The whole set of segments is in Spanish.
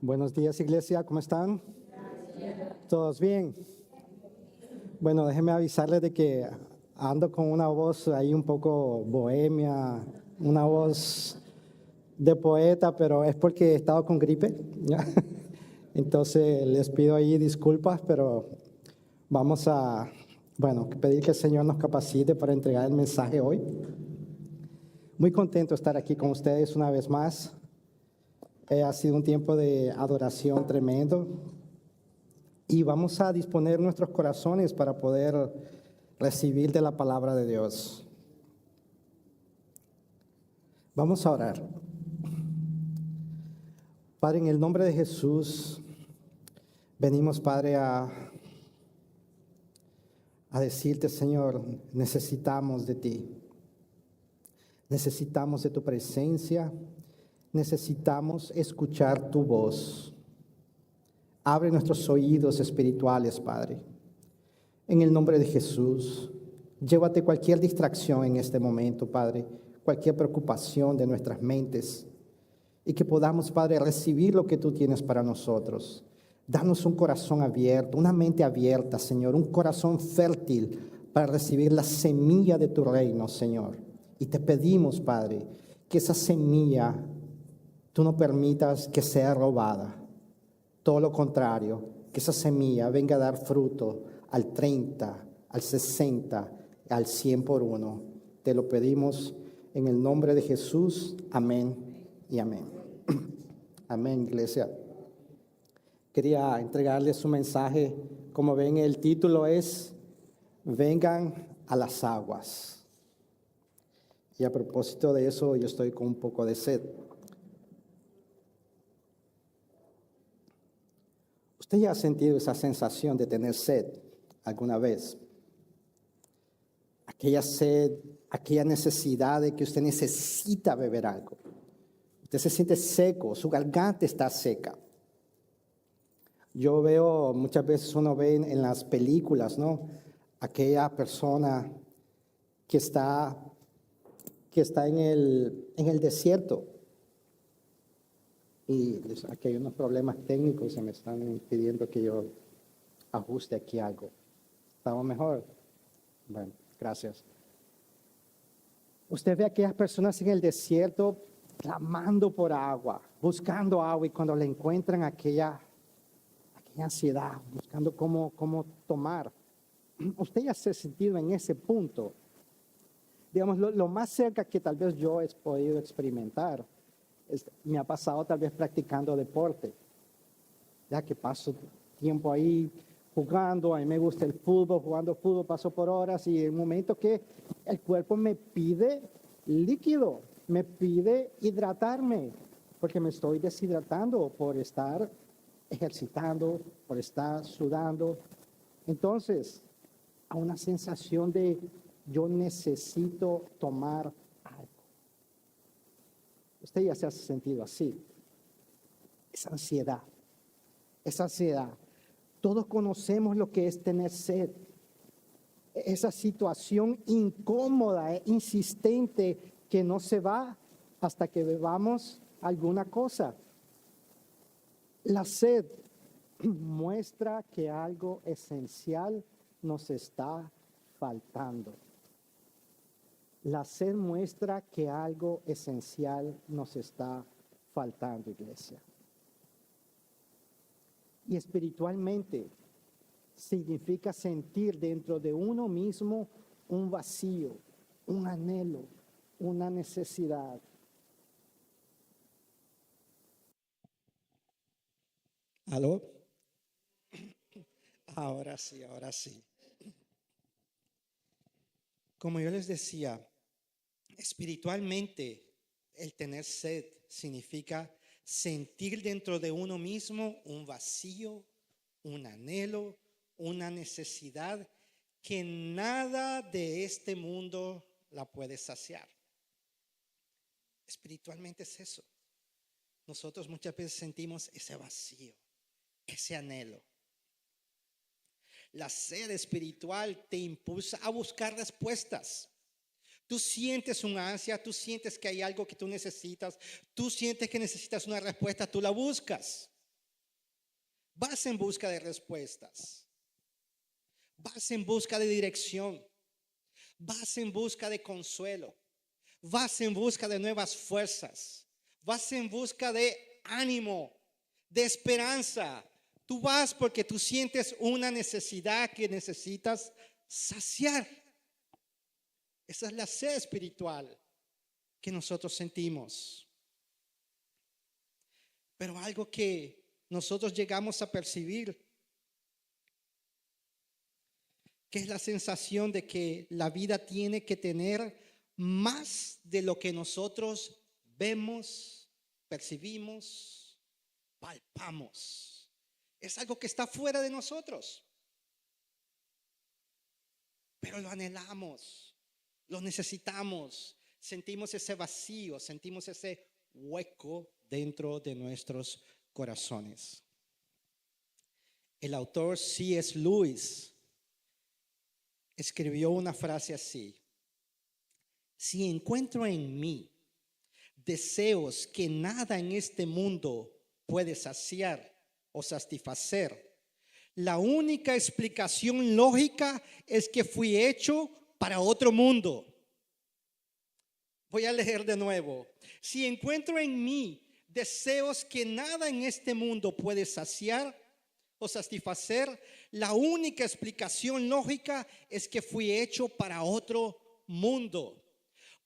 Buenos días, iglesia, ¿cómo están? ¿Todos bien? Bueno, déjenme avisarles de que ando con una voz ahí un poco bohemia, una voz de poeta, pero es porque he estado con gripe, ¿ya? Entonces les pido ahí disculpas, pero vamos a, pedir que el Señor nos capacite para entregar el mensaje hoy. Muy contento de estar aquí con ustedes una vez más. Ha sido un tiempo de adoración tremendo y vamos a disponer nuestros corazones para poder recibir de la palabra de Dios. Vamos a orar. Padre, en el nombre de Jesús, venimos, Padre, a decirte, Señor, necesitamos de ti. Necesitamos de tu presencia. Necesitamos escuchar tu voz. Abre nuestros oídos espirituales, Padre. En el nombre de Jesús, llévate cualquier distracción en este momento, Padre, cualquier preocupación de nuestras mentes, y que podamos, Padre, recibir lo que tú tienes para nosotros. Danos un corazón abierto, una mente abierta, Señor, un corazón fértil para recibir la semilla de tu reino, Señor. Y te pedimos, Padre, que esa semilla tú no permitas que sea robada. Todo lo contrario, que esa semilla venga a dar fruto al 30, al 60, al 100 por uno. Te lo pedimos en el nombre de Jesús. Amén y amén. Amén, iglesia. Quería entregarles un mensaje. Como ven, el título es Vengan a las aguas. Y a propósito de eso, yo estoy con un poco de sed. ¿Usted ya ha sentido esa sensación de tener sed alguna vez? Aquella sed, aquella necesidad de que usted necesita beber algo. Usted se siente seco, su garganta está seca. Yo veo, muchas veces uno ve en las películas, ¿no? Aquella persona que está en el desierto. Y aquí hay unos problemas técnicos, se me están pidiendo que yo ajuste aquí algo. ¿Estamos mejor? Bueno, gracias. Usted ve a aquellas personas en el desierto clamando por agua, buscando agua, y cuando la encuentran aquella ansiedad, buscando cómo tomar. Usted ya se ha sentido en ese punto. Digamos, lo más cerca que tal vez yo he podido experimentar me ha pasado tal vez practicando deporte, ya que paso tiempo ahí jugando. A mí me gusta el fútbol, jugando fútbol, paso por horas, y en el momento que el cuerpo me pide líquido, me pide hidratarme, porque me estoy deshidratando por estar ejercitando, por estar sudando. Entonces, a una sensación de yo necesito tomar algo. Usted ya se ha sentido así. Esa ansiedad. Todos conocemos lo que es tener sed. Esa situación incómoda, insistente, que no se va hasta que bebamos alguna cosa. La sed muestra que algo esencial nos está faltando. La sed muestra que algo esencial nos está faltando, iglesia. Y espiritualmente significa sentir dentro de uno mismo un vacío, un anhelo, una necesidad. ¿Aló? Ahora sí. Como yo les decía, espiritualmente el tener sed significa sentir dentro de uno mismo un vacío, un anhelo, una necesidad que nada de este mundo la puede saciar. Espiritualmente es eso. Nosotros muchas veces sentimos ese vacío, ese anhelo. La sed espiritual te impulsa a buscar respuestas. Tú sientes una ansia, tú sientes que hay algo que tú necesitas, tú sientes que necesitas una respuesta, tú la buscas. Vas en busca de respuestas. Vas en busca de dirección. Vas en busca de consuelo. Vas en busca de nuevas fuerzas. Vas en busca de ánimo, de esperanza. Tú vas porque tú sientes una necesidad que necesitas saciar. Esa es la sed espiritual que nosotros sentimos. Pero algo que nosotros llegamos a percibir, que es la sensación de que la vida tiene que tener más de lo que nosotros vemos, percibimos, palpamos. Es algo que está fuera de nosotros, pero lo anhelamos, lo necesitamos, sentimos ese vacío, sentimos ese hueco dentro de nuestros corazones. El autor C.S. Lewis escribió una frase así: si encuentro en mí deseos que nada en este mundo puede saciar o satisfacer, la única explicación lógica es que fui hecho para otro mundo. Voy a leer de nuevo. Si encuentro en mí deseos que nada en este mundo puede saciar o satisfacer, la única explicación lógica es que fui hecho para otro mundo.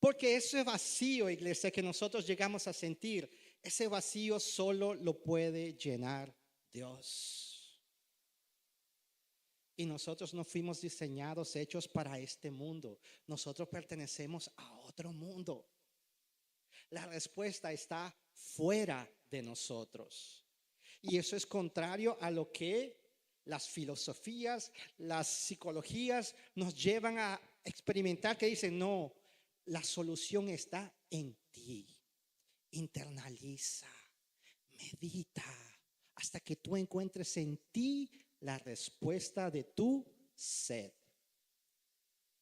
Porque ese vacío, iglesia, que nosotros llegamos a sentir, ese vacío solo lo puede llenar Dios. Y nosotros no fuimos diseñados, hechos para este mundo. Nosotros pertenecemos a otro mundo. La respuesta está fuera de nosotros. Y eso es contrario a lo que las filosofías, las psicologías nos llevan a experimentar, que dicen, no, la solución está en ti. Internaliza, medita, hasta que tú encuentres en ti la respuesta de tu sed.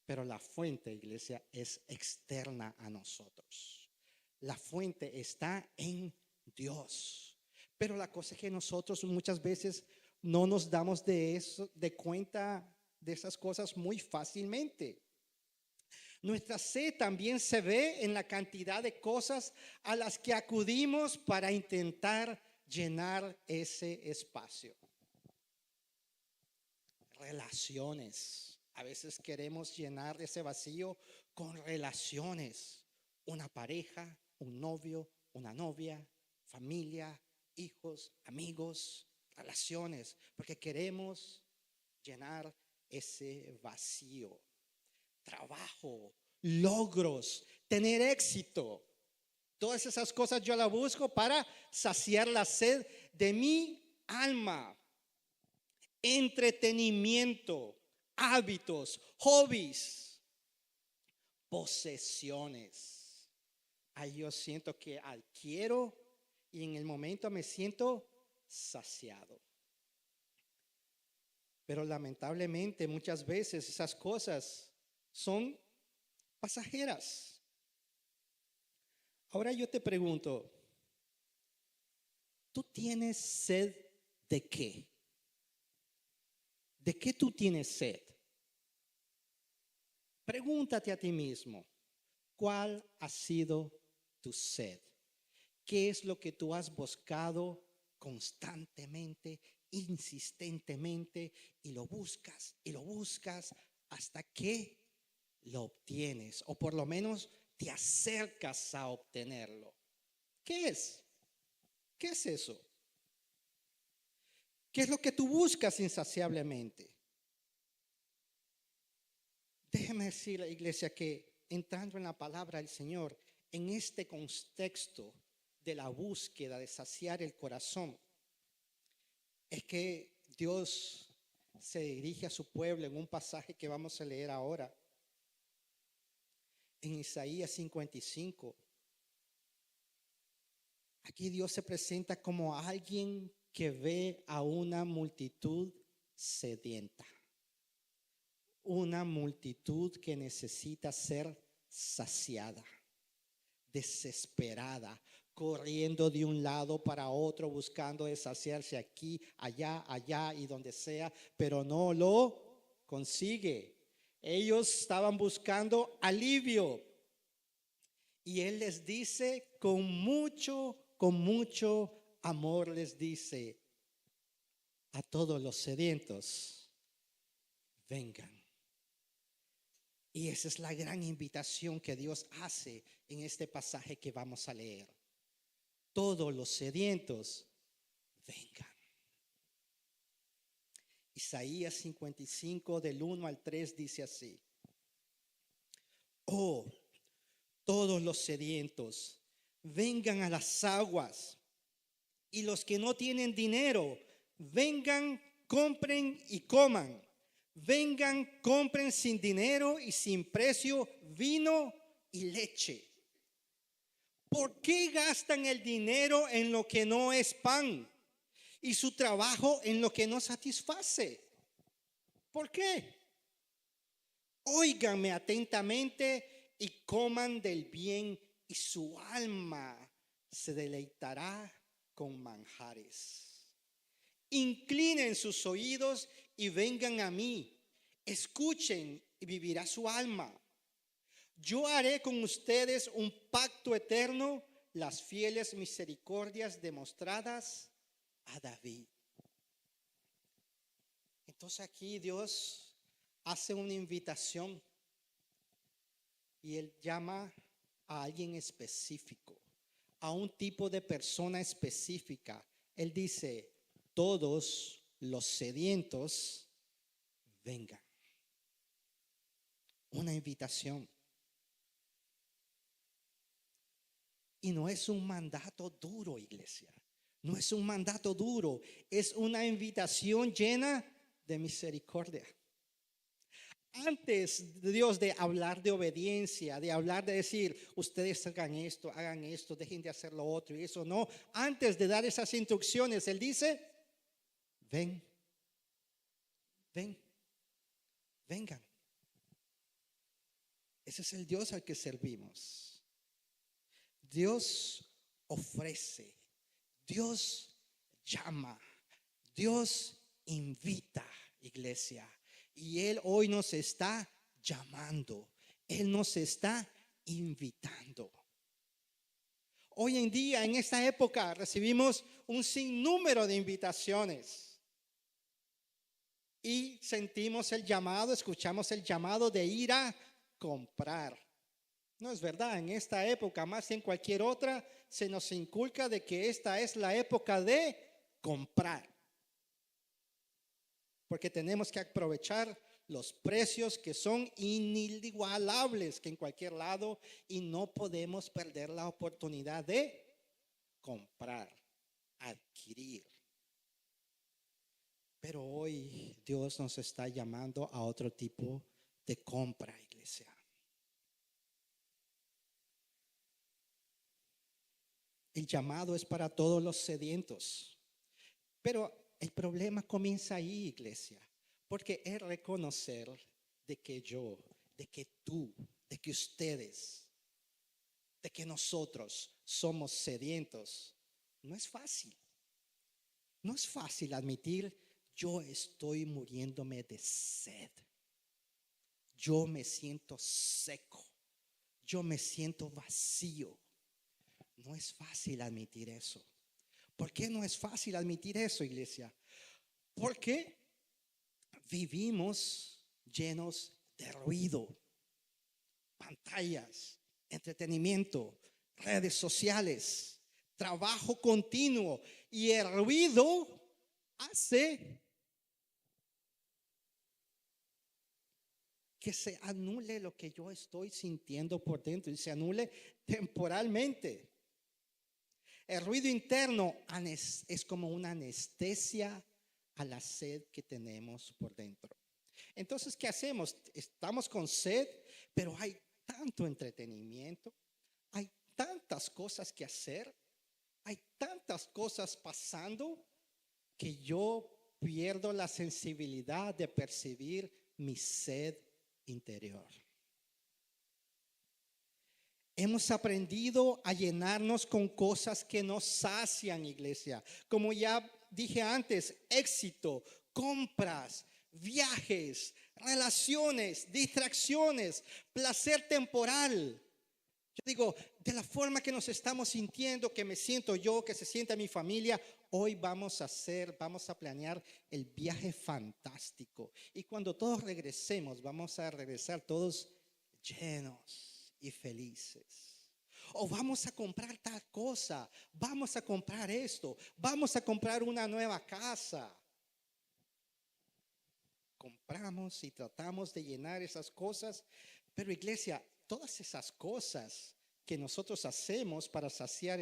Pero la fuente, iglesia, es externa a nosotros. La fuente está en Dios. Pero la cosa es que nosotros muchas veces no nos damos de cuenta de esas cosas muy fácilmente. Nuestra sed también se ve en la cantidad de cosas a las que acudimos para intentar llenar ese espacio. Relaciones. A veces queremos llenar ese vacío con relaciones. Una pareja, un novio, una novia, familia, hijos, amigos, relaciones, porque queremos llenar ese vacío. Trabajo, logros, tener éxito. Todas esas cosas yo las busco para saciar la sed de mi alma. Entretenimiento, hábitos, hobbies, posesiones. Ahí yo siento que adquiero y en el momento me siento saciado. Pero lamentablemente muchas veces esas cosas son pasajeras. Ahora yo te pregunto, ¿tú tienes sed de qué? ¿De qué tú tienes sed? Pregúntate a ti mismo, ¿cuál ha sido tu sed? ¿Qué es lo que tú has buscado constantemente, insistentemente y lo buscas hasta que lo obtienes o por lo menos te acercas a obtenerlo? ¿Qué es? ¿Qué es eso? ¿Qué es lo que tú buscas insaciablemente? Déjeme decirle, iglesia, que entrando en la palabra del Señor, en este contexto de la búsqueda de saciar el corazón, es que Dios se dirige a su pueblo en un pasaje que vamos a leer ahora, en Isaías 55. Aquí Dios se presenta como alguien que ve a una multitud sedienta, una multitud que necesita ser saciada, desesperada, corriendo de un lado para otro, buscando saciarse aquí, allá y donde sea, pero no lo consigue. Ellos estaban buscando alivio. Y Él les dice con mucho amor, les dice a todos los sedientos, vengan. Y esa es la gran invitación que Dios hace en este pasaje que vamos a leer. Todos los sedientos, vengan. Isaías 55 del 1 al 3 dice así: oh, todos los sedientos, vengan a las aguas, y los que no tienen dinero, vengan, compren y coman. Vengan, compren sin dinero y sin precio vino y leche. ¿Por qué gastan el dinero en lo que no es pan y su trabajo en lo que no satisface? ¿Por qué? Óiganme atentamente y coman del bien, y su alma se deleitará con manjares. Inclinen sus oídos y vengan a mí. Escuchen y vivirá su alma. Yo haré con ustedes un pacto eterno, las fieles misericordias demostradas a David. Entonces aquí Dios hace una invitación y Él llama a alguien específico, a un tipo de persona específica. Él dice: todos los sedientos, vengan. Una invitación. Y no es un mandato duro, iglesia. No es un mandato duro. Es una invitación llena de misericordia. Antes de Dios de hablar de obediencia, de hablar de decir, ustedes hagan esto, dejen de hacer lo otro y eso no. Antes de dar esas instrucciones, Él dice: ven, vengan. Ese es el Dios al que servimos. Dios ofrece, Dios llama, Dios invita, iglesia. Y Él hoy nos está llamando, Él nos está invitando. Hoy en día, en esta época, recibimos un sinnúmero de invitaciones. Y sentimos el llamado, escuchamos el llamado de ir a comprar. No es verdad, en esta época, más que en cualquier otra, se nos inculca de que esta es la época de comprar. Porque tenemos que aprovechar los precios que son inigualables que en cualquier lado, y no podemos perder la oportunidad de comprar, adquirir. Pero hoy Dios nos está llamando a otro tipo de compra, iglesia. El llamado es para todos los sedientos. Pero el problema comienza ahí, iglesia. Porque es reconocer de que yo, de que tú, de que ustedes, de que nosotros somos sedientos. No es fácil. No es fácil admitir: yo estoy muriéndome de sed. Yo me siento seco. Yo me siento vacío. No es fácil admitir eso. ¿Por qué no es fácil admitir eso, iglesia? Porque vivimos llenos de ruido, pantallas, entretenimiento, redes sociales, trabajo continuo, y el ruido hace que se anule lo que yo estoy sintiendo por dentro, y se anule temporalmente. El ruido interno es como una anestesia a la sed que tenemos por dentro. Entonces, ¿qué hacemos? Estamos con sed, pero hay tanto entretenimiento, hay tantas cosas que hacer, hay tantas cosas pasando, que yo pierdo la sensibilidad de percibir mi sed interior. Hemos aprendido a llenarnos con cosas que nos sacian, iglesia. Como ya dije antes, éxito, compras, viajes, relaciones, distracciones, placer temporal. Yo digo, de la forma que nos estamos sintiendo, que me siento yo, que se sienta mi familia, hoy vamos a planear el viaje fantástico. Y cuando todos regresemos, vamos a regresar todos llenos y felices. O vamos a comprar tal cosa, vamos a comprar esto, vamos a comprar una nueva casa. Compramos y tratamos de llenar esas cosas, pero iglesia, todas esas cosas que nosotros hacemos para saciar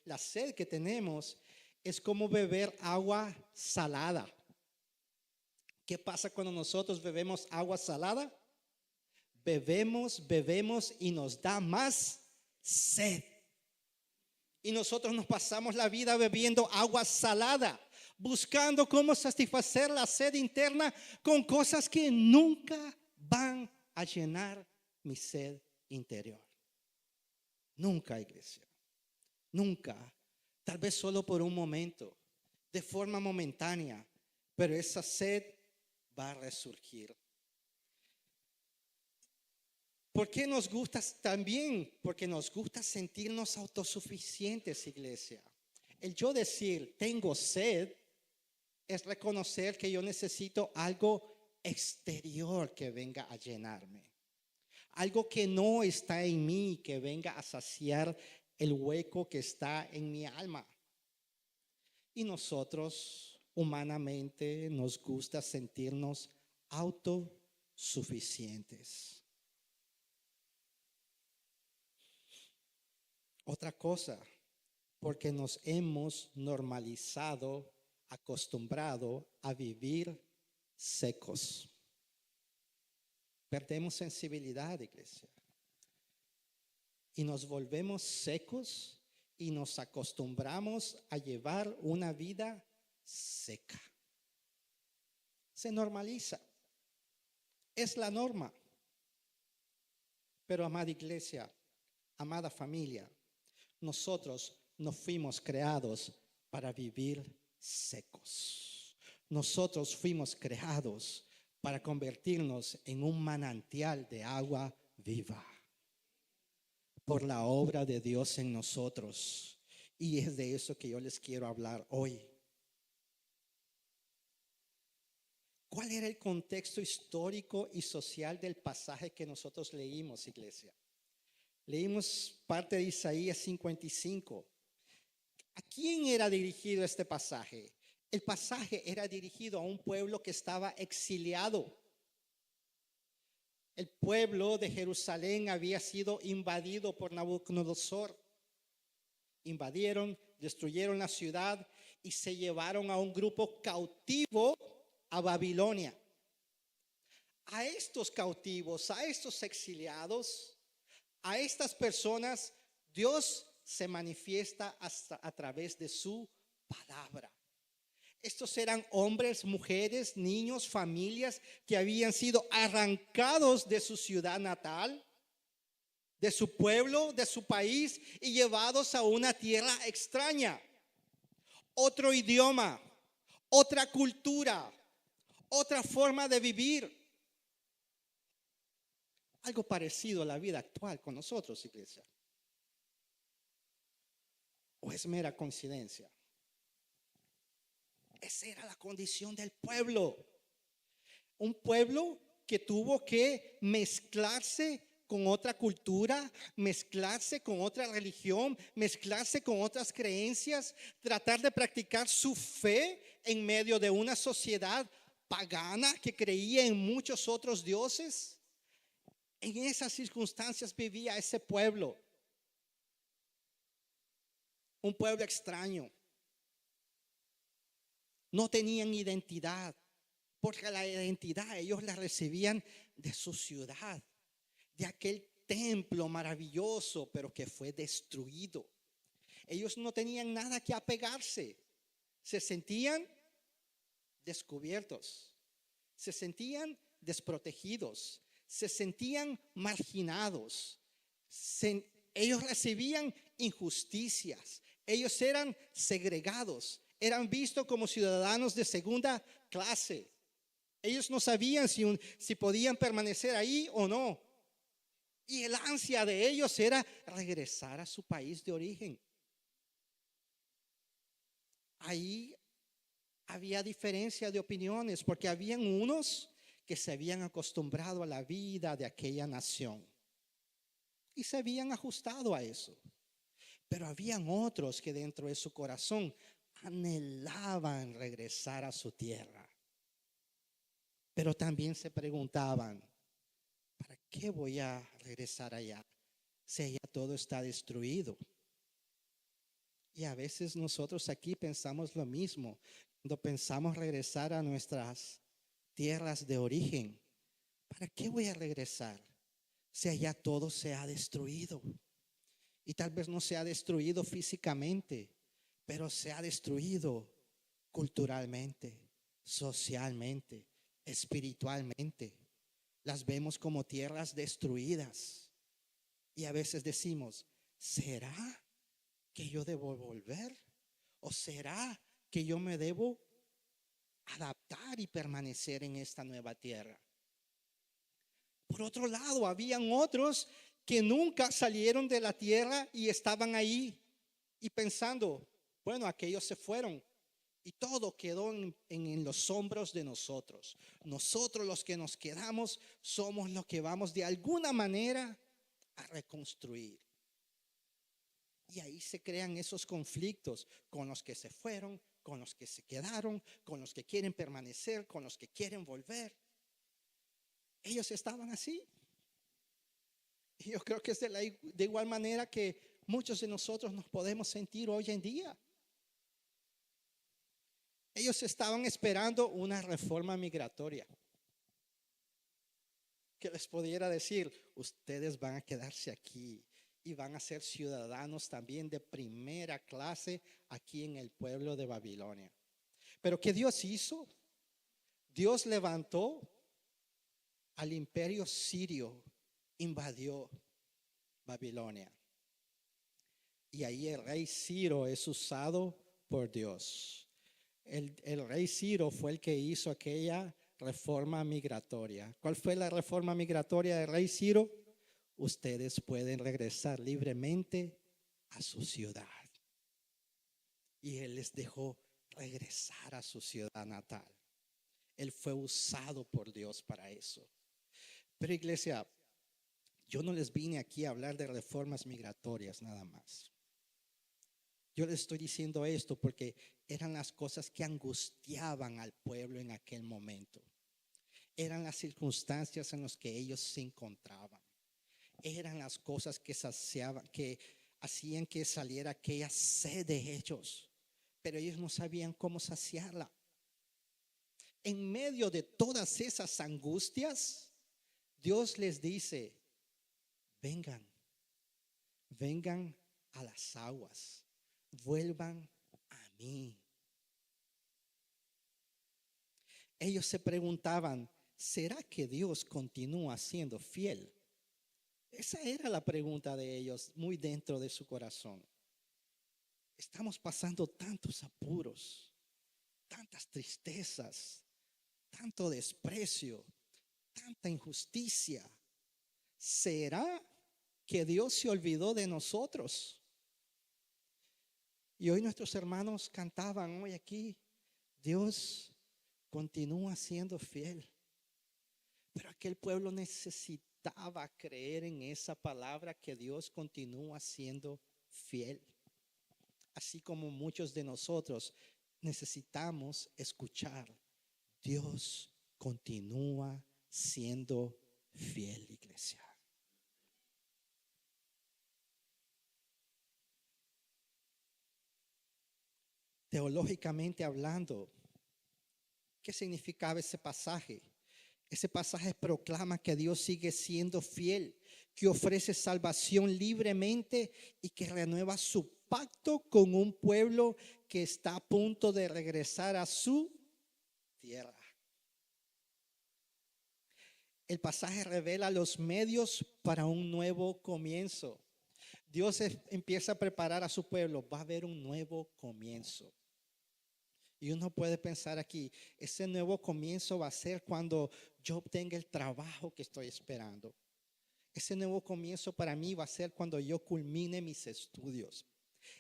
la sed que tenemos es como beber agua salada. ¿Qué pasa cuando nosotros bebemos agua salada? Bebemos y nos da más sed. Y nosotros nos pasamos la vida bebiendo agua salada, buscando cómo satisfacer la sed interna con cosas que nunca van a llenar mi sed interior. Nunca, iglesia. Nunca. Tal vez solo por un momento, de forma momentánea, pero esa sed va a resurgir. ¿Por qué nos gusta también? Porque nos gusta sentirnos autosuficientes, iglesia. El yo decir, tengo sed, es reconocer que yo necesito algo exterior que venga a llenarme. Algo que no está en mí, que venga a saciar el hueco que está en mi alma. Y nosotros, humanamente, nos gusta sentirnos autosuficientes. Otra cosa, porque nos hemos normalizado, acostumbrado a vivir secos. Perdemos sensibilidad, iglesia. Y nos volvemos secos y nos acostumbramos a llevar una vida seca. Se normaliza. Es la norma. Pero amada iglesia, amada familia, nosotros no fuimos creados para vivir secos. Nosotros fuimos creados para convertirnos en un manantial de agua viva por la obra de Dios en nosotros. Y es de eso que yo les quiero hablar hoy. ¿Cuál era el contexto histórico y social del pasaje que nosotros leímos, iglesia? Leímos parte de Isaías 55. ¿A quién era dirigido este pasaje? El pasaje era dirigido a un pueblo que estaba exiliado. El pueblo de Jerusalén había sido invadido por Nabucodonosor. Invadieron, destruyeron la ciudad y se llevaron a un grupo cautivo a Babilonia. A estos cautivos, a estos exiliados, a estas personas, Dios se manifiesta a través de su palabra. Estos eran hombres, mujeres, niños, familias que habían sido arrancados de su ciudad natal, de su pueblo, de su país y llevados a una tierra extraña. Otro idioma, otra cultura, otra forma de vivir. Algo parecido a la vida actual con nosotros, iglesia. ¿O es mera coincidencia? Esa era la condición del pueblo. Un pueblo que tuvo que mezclarse con otra cultura, mezclarse con otra religión, mezclarse con otras creencias, tratar de practicar su fe en medio de una sociedad pagana que creía en muchos otros dioses. En esas circunstancias vivía ese pueblo. Un pueblo extraño. No tenían identidad, porque la identidad ellos la recibían de su ciudad, de aquel templo maravilloso, pero que fue destruido. Ellos no tenían nada que apegarse. Se sentían descubiertos, se sentían desprotegidos, se sentían marginados, Ellos recibían injusticias. Ellos eran segregados. Eran vistos como ciudadanos de segunda clase. Ellos no sabían si podían permanecer ahí o no. Y el ansia de ellos era regresar a su país de origen. Ahí había diferencia de opiniones porque habían unos que se habían acostumbrado a la vida de aquella nación y se habían ajustado a eso. Pero habían otros que dentro de su corazón anhelaban regresar a su tierra. Pero también se preguntaban, ¿para qué voy a regresar allá si allá todo está destruido? Y a veces nosotros aquí pensamos lo mismo. Cuando pensamos regresar a nuestras tierras de origen, ¿para qué voy a regresar si allá todo se ha destruido? Y tal vez no se ha destruido físicamente, pero se ha destruido culturalmente, socialmente, espiritualmente. Las vemos como tierras destruidas. Y a veces decimos, ¿será que yo debo volver? ¿O será que yo me debo adaptar y permanecer en esta nueva tierra? Por otro lado, habían otros que nunca salieron de la tierra y estaban ahí y pensando, bueno, aquellos se fueron y todo quedó en los hombros de nosotros. Nosotros los que nos quedamos somos los que vamos de alguna manera a reconstruir. Y ahí se crean esos conflictos con los que se fueron, con los que se quedaron, con los que quieren permanecer, con los que quieren volver. Ellos estaban así. Y yo creo que es de igual manera que muchos de nosotros nos podemos sentir hoy en día. Ellos estaban esperando una reforma migratoria que les pudiera decir, ustedes van a quedarse aquí y van a ser ciudadanos también de primera clase aquí en el pueblo de Babilonia. Pero ¿qué Dios hizo? Dios levantó al imperio sirio, invadió Babilonia. Y ahí el rey Ciro es usado por Dios. El rey Ciro fue el que hizo aquella reforma migratoria. ¿Cuál fue la reforma migratoria del rey Ciro? Ustedes pueden regresar libremente a su ciudad. Y él les dejó regresar a su ciudad natal. Él fue usado por Dios para eso. Pero iglesia, yo no les vine aquí a hablar de reformas migratorias nada más. Yo les estoy diciendo esto porque eran las cosas que angustiaban al pueblo en aquel momento. Eran las circunstancias en las que ellos se encontraban. Eran las cosas que saciaban, que hacían que saliera aquella sed de ellos. Pero ellos no sabían cómo saciarla. En medio de todas esas angustias, Dios les dice, vengan a las aguas, vuelvan a mí. Ellos se preguntaban, ¿será que Dios continúa siendo fiel? Esa era la pregunta de ellos, muy dentro de su corazón. Estamos pasando tantos apuros, tantas tristezas, tanto desprecio, tanta injusticia. ¿Será que Dios se olvidó de nosotros? Y hoy nuestros hermanos cantaban hoy aquí, Dios continúa siendo fiel. Pero aquel pueblo necesitaba creer en esa palabra que Dios continúa siendo fiel. Así como muchos de nosotros necesitamos escuchar, Dios continúa siendo fiel, iglesia. Teológicamente hablando, ¿qué significaba ese pasaje? Ese pasaje proclama que Dios sigue siendo fiel, que ofrece salvación libremente y que renueva su pacto con un pueblo que está a punto de regresar a su tierra. El pasaje revela los medios para un nuevo comienzo. Dios empieza a preparar a su pueblo. Va a haber un nuevo comienzo. Y uno puede pensar aquí, ese nuevo comienzo va a ser cuando yo obtenga el trabajo que estoy esperando. Ese nuevo comienzo para mí va a ser cuando yo culmine mis estudios.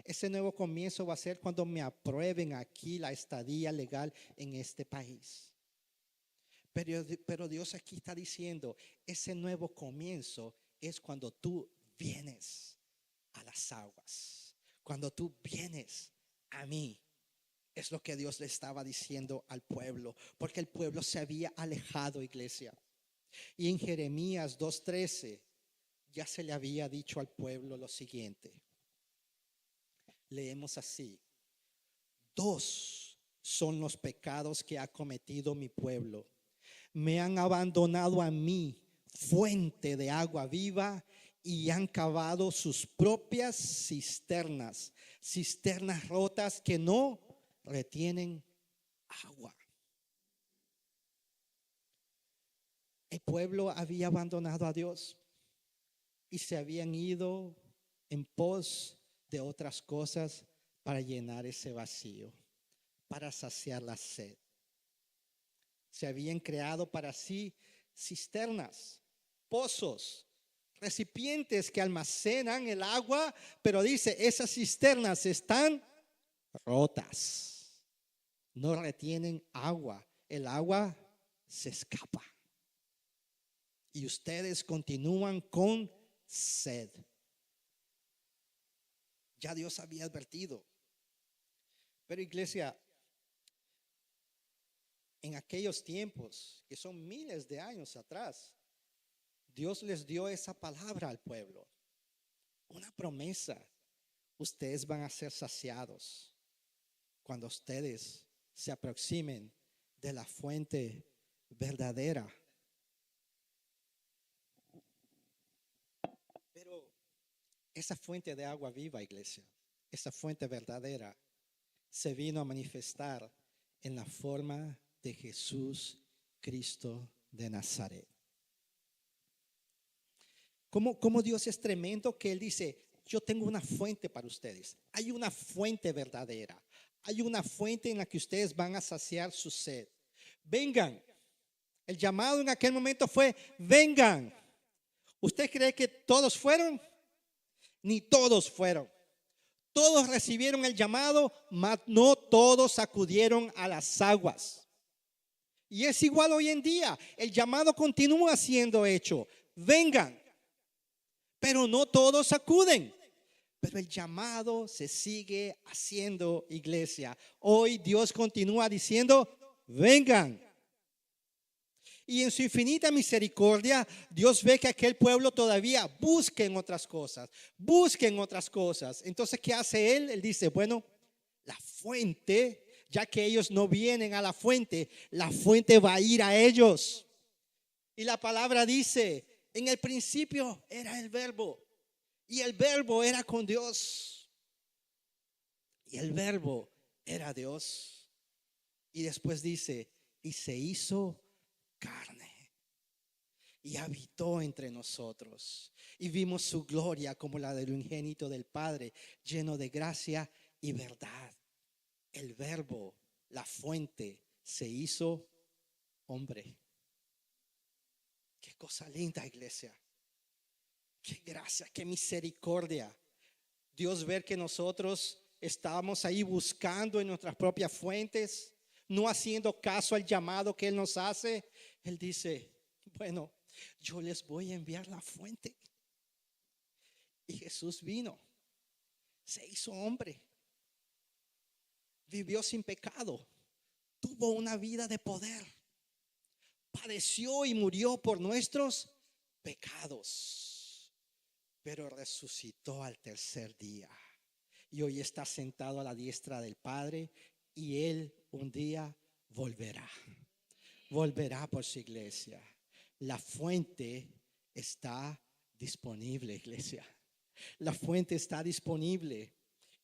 Ese nuevo comienzo va a ser cuando me aprueben aquí la estadía legal en este país. Pero Dios aquí está diciendo, ese nuevo comienzo es cuando tú vienes a las aguas, cuando tú vienes a mí. Es lo que Dios le estaba diciendo al pueblo, porque el pueblo se había alejado, iglesia. Y en Jeremías 2:13 ya se le había dicho al pueblo lo siguiente. Leemos así: 2 son los pecados que ha cometido mi pueblo. Me han abandonado a mí, fuente de agua viva, y han cavado sus propias cisternas, cisternas rotas que no retienen agua. El pueblo había abandonado a Dios y se habían ido en pos de otras cosas para llenar ese vacío, para saciar la sed. Se habían creado para sí cisternas, pozos, recipientes que almacenan el agua, pero dice, esas cisternas están rotas. No retienen agua. El agua se escapa. Y ustedes continúan con sed. Ya Dios había advertido. Pero iglesia, en aquellos tiempos, que son miles de años atrás, Dios les dio esa palabra al pueblo. Una promesa. Ustedes van a ser saciados cuando ustedes se aproximen de la fuente verdadera. Pero esa fuente de agua viva, iglesia, esa fuente verdadera, se vino a manifestar en la forma de Jesús Cristo de Nazaret. Como Dios es tremendo que Él dice, yo tengo una fuente para ustedes. Hay una fuente verdadera. Hay una fuente en la que ustedes van a saciar su sed. Vengan. El llamado en aquel momento fue, vengan. ¿Usted cree que todos fueron? Ni todos fueron. Todos recibieron el llamado, mas no todos acudieron a las aguas. Y es igual hoy en día. El llamado continúa siendo hecho. Vengan. Pero no todos acuden. Pero el llamado se sigue haciendo, iglesia. Hoy Dios continúa diciendo, vengan. Y en su infinita misericordia, Dios ve que aquel pueblo todavía busca en otras cosas. Entonces, ¿qué hace Él? Él dice, bueno, la fuente, ya que ellos no vienen a la fuente va a ir a ellos. Y la palabra dice, en el principio era el verbo. Y el verbo era con Dios. Y el verbo era Dios. Y después dice, y se hizo carne. Y habitó entre nosotros. Y vimos su gloria como la del unigénito del Padre, lleno de gracia y verdad. El verbo, la fuente, se hizo hombre. Qué cosa linda, iglesia. Qué gracia, qué misericordia. Dios ver que nosotros estábamos ahí buscando en nuestras propias fuentes, no haciendo caso al llamado que Él nos hace. Él dice, bueno, yo les voy a enviar la fuente. Y Jesús vino, se hizo hombre, vivió sin pecado, tuvo una vida de poder, padeció y murió por nuestros pecados. Pero resucitó al tercer día. Y hoy está sentado a la diestra del Padre. Y Él un día volverá. Volverá por su iglesia. La fuente está disponible, iglesia. La fuente está disponible.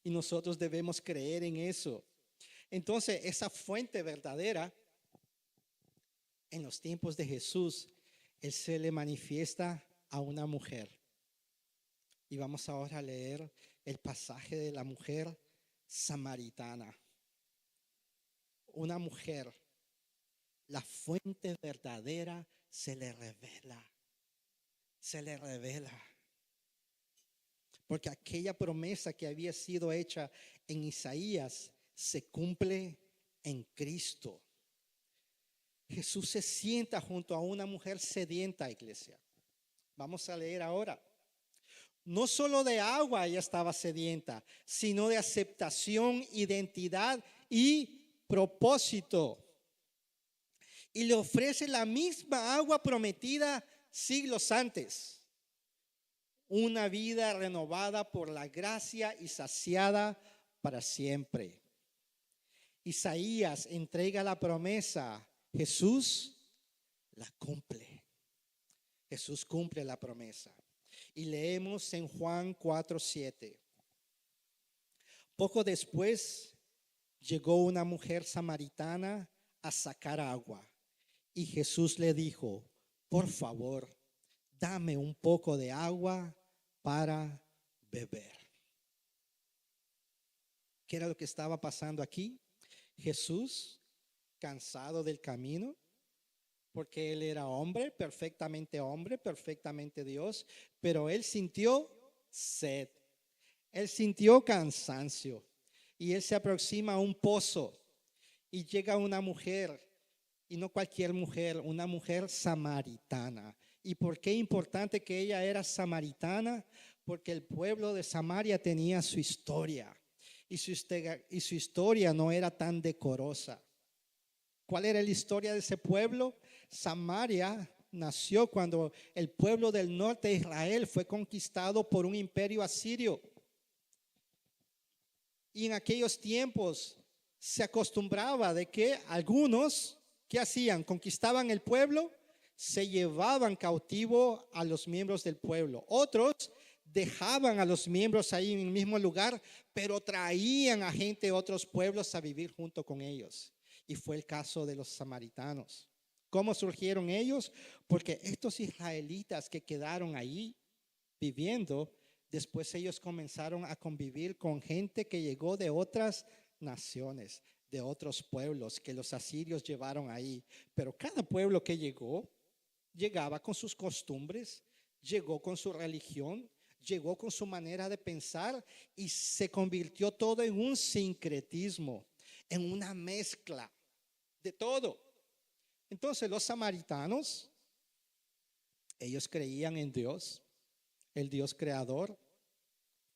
Y nosotros debemos creer en eso. Entonces, esa fuente verdadera, en los tiempos de Jesús, Él se le manifiesta a una mujer. Y vamos ahora a leer el pasaje de la mujer samaritana. Una mujer, la fuente verdadera se le revela. Se le revela. Porque aquella promesa que había sido hecha en Isaías se cumple en Cristo. Jesús se sienta junto a una mujer sedienta, iglesia. Vamos a leer ahora. No solo de agua ella estaba sedienta, sino de aceptación, identidad y propósito. Y le ofrece la misma agua prometida siglos antes. Una vida renovada por la gracia y saciada para siempre. Isaías entrega la promesa. Jesús la cumple. Jesús cumple la promesa. Y leemos en Juan 4:7. Poco después llegó una mujer samaritana a sacar agua. Y Jesús le dijo: por favor, dame un poco de agua para beber. ¿Qué era lo que estaba pasando aquí? Jesús, cansado del camino, porque él era hombre, perfectamente Dios, pero él sintió sed, él sintió cansancio y él se aproxima a un pozo y llega una mujer, y no cualquier mujer, una mujer samaritana. ¿Y por qué importante que ella era samaritana? Porque el pueblo de Samaria tenía su historia y su historia no era tan decorosa. ¿Cuál era la historia de ese pueblo? Samaria nació cuando el pueblo del norte de Israel fue conquistado por un imperio asirio. Y en aquellos tiempos se acostumbraba de que algunos, ¿qué hacían? Conquistaban el pueblo, se llevaban cautivo a los miembros del pueblo. Otros dejaban a los miembros ahí en el mismo lugar, pero traían a gente de otros pueblos a vivir junto con ellos. Y fue el caso de los samaritanos. ¿Cómo surgieron ellos? Porque estos israelitas que quedaron ahí viviendo, después ellos comenzaron a convivir con gente que llegó de otras naciones, de otros pueblos que los asirios llevaron ahí. Pero cada pueblo que llegó, llegaba con sus costumbres, llegó con su religión, llegó con su manera de pensar y se convirtió todo en un sincretismo, en una mezcla de todo. Entonces los samaritanos, ellos creían en Dios, el Dios creador,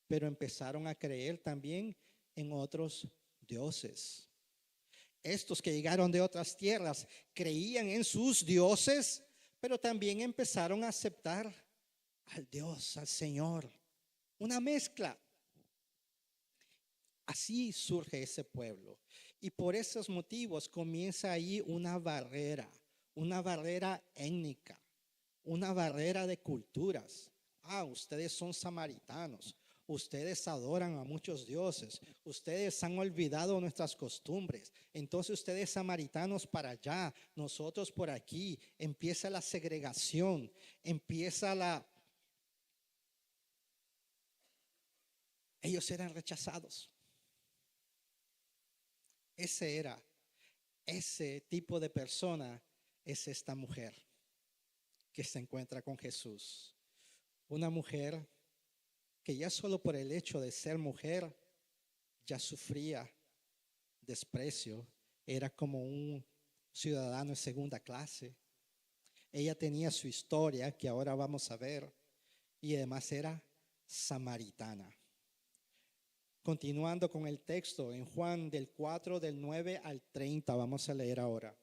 pero empezaron a creer también en otros dioses. Estos que llegaron de otras tierras creían en sus dioses, pero también empezaron a aceptar al Dios, al Señor. Una mezcla. Así surge ese pueblo. Y por esos motivos comienza ahí una barrera étnica, una barrera de culturas. Ustedes son samaritanos, ustedes adoran a muchos dioses, ustedes han olvidado nuestras costumbres. Entonces ustedes samaritanos para allá, nosotros por aquí. Empieza la segregación, ellos eran rechazados. Ese tipo de persona es esta mujer que se encuentra con Jesús. Una mujer que ya solo por el hecho de ser mujer ya sufría desprecio, era como un ciudadano de segunda clase. Ella tenía su historia que ahora vamos a ver y además era samaritana. Continuando con el texto, en Juan del 4, del 9 al 30, vamos a leer ahora.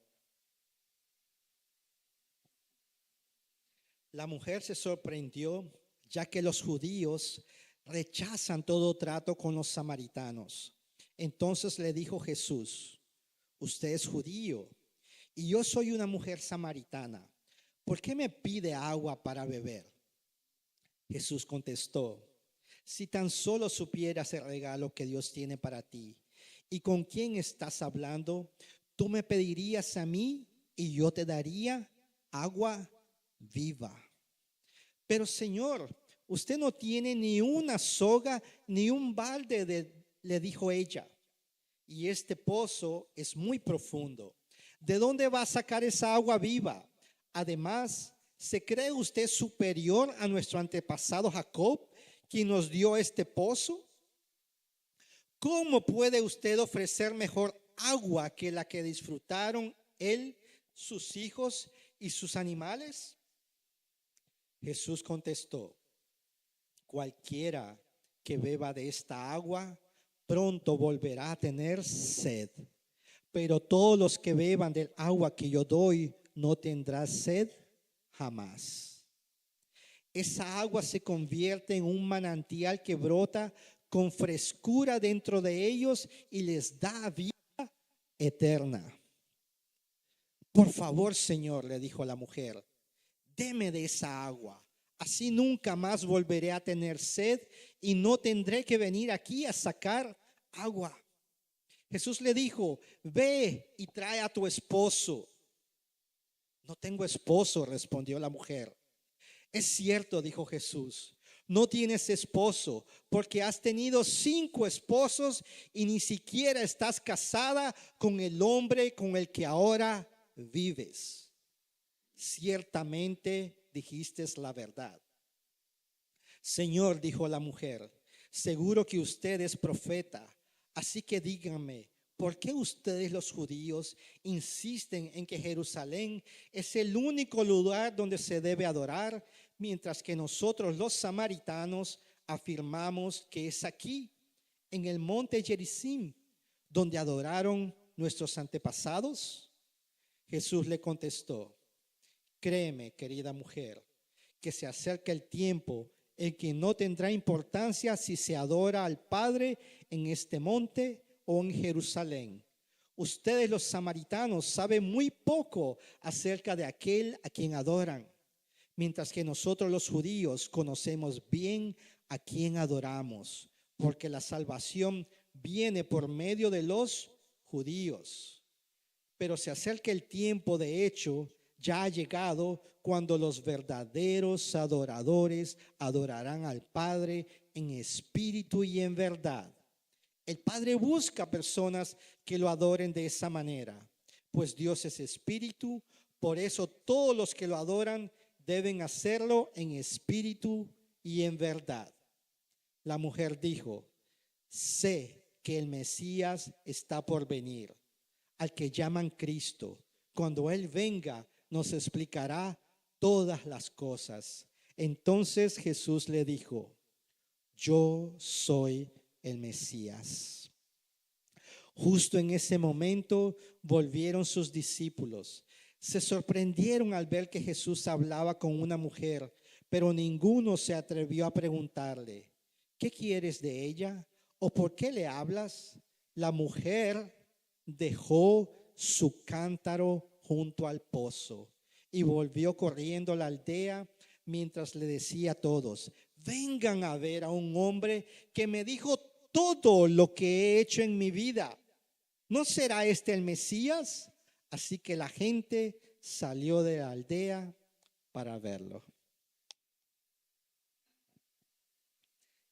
La mujer se sorprendió, ya que los judíos rechazan todo trato con los samaritanos. Entonces le dijo Jesús: usted es judío y yo soy una mujer samaritana. ¿Por qué me pide agua para beber? Jesús contestó: si tan solo supieras el regalo que Dios tiene para ti y con quién estás hablando, tú me pedirías a mí y yo te daría agua viva. Pero Señor, usted no tiene ni una soga ni un balde, le dijo ella. Y este pozo es muy profundo. ¿De dónde va a sacar esa agua viva? Además, ¿se cree usted superior a nuestro antepasado Jacob, quien nos dio este pozo? ¿Cómo puede usted ofrecer mejor agua que la que disfrutaron él, sus hijos y sus animales? Jesús contestó: cualquiera que beba de esta agua pronto volverá a tener sed, pero todos los que beban del agua que yo doy no tendrán sed jamás. Esa agua se convierte en un manantial que brota con frescura dentro de ellos y les da vida eterna. Por favor, Señor, le dijo la mujer, deme de esa agua. Así nunca más volveré a tener sed y no tendré que venir aquí a sacar agua. Jesús le dijo: ve y trae a tu esposo. No tengo esposo, respondió la mujer. Es cierto, dijo Jesús, no tienes esposo porque has tenido 5 esposos y ni siquiera estás casada con el hombre con el que ahora vives. Ciertamente dijiste la verdad. Señor, dijo la mujer, seguro que usted es profeta, así que díganme, ¿por qué ustedes los judíos insisten en que Jerusalén es el único lugar donde se debe adorar, mientras que nosotros los samaritanos afirmamos que es aquí, en el monte Gerizim, donde adoraron nuestros antepasados? Jesús le contestó: créeme, querida mujer, que se acerca el tiempo en que no tendrá importancia si se adora al Padre en este monte o en Jerusalén. Ustedes los samaritanos saben muy poco acerca de aquel a quien adoran, mientras que nosotros los judíos conocemos bien a quien adoramos, porque la salvación viene por medio de los judíos. Pero se acerca el tiempo, de hecho, ya ha llegado, cuando los verdaderos adoradores adorarán al Padre en espíritu y en verdad. El Padre busca personas que lo adoren de esa manera, pues Dios es espíritu, por eso todos los que lo adoran deben hacerlo en espíritu y en verdad. La mujer dijo: sé que el Mesías está por venir, al que llaman Cristo. Cuando Él venga, nos explicará todas las cosas. Entonces Jesús le dijo: yo soy el Mesías. Justo en ese momento volvieron sus discípulos. Se sorprendieron al ver que Jesús hablaba con una mujer, pero ninguno se atrevió a preguntarle: ¿qué quieres de ella? ¿O por qué le hablas? La mujer dejó su cántaro junto al pozo y volvió corriendo a la aldea mientras le decía a todos: vengan a ver a un hombre que me dijo todo lo que he hecho en mi vida. ¿No será este el Mesías? Así que la gente salió de la aldea para verlo.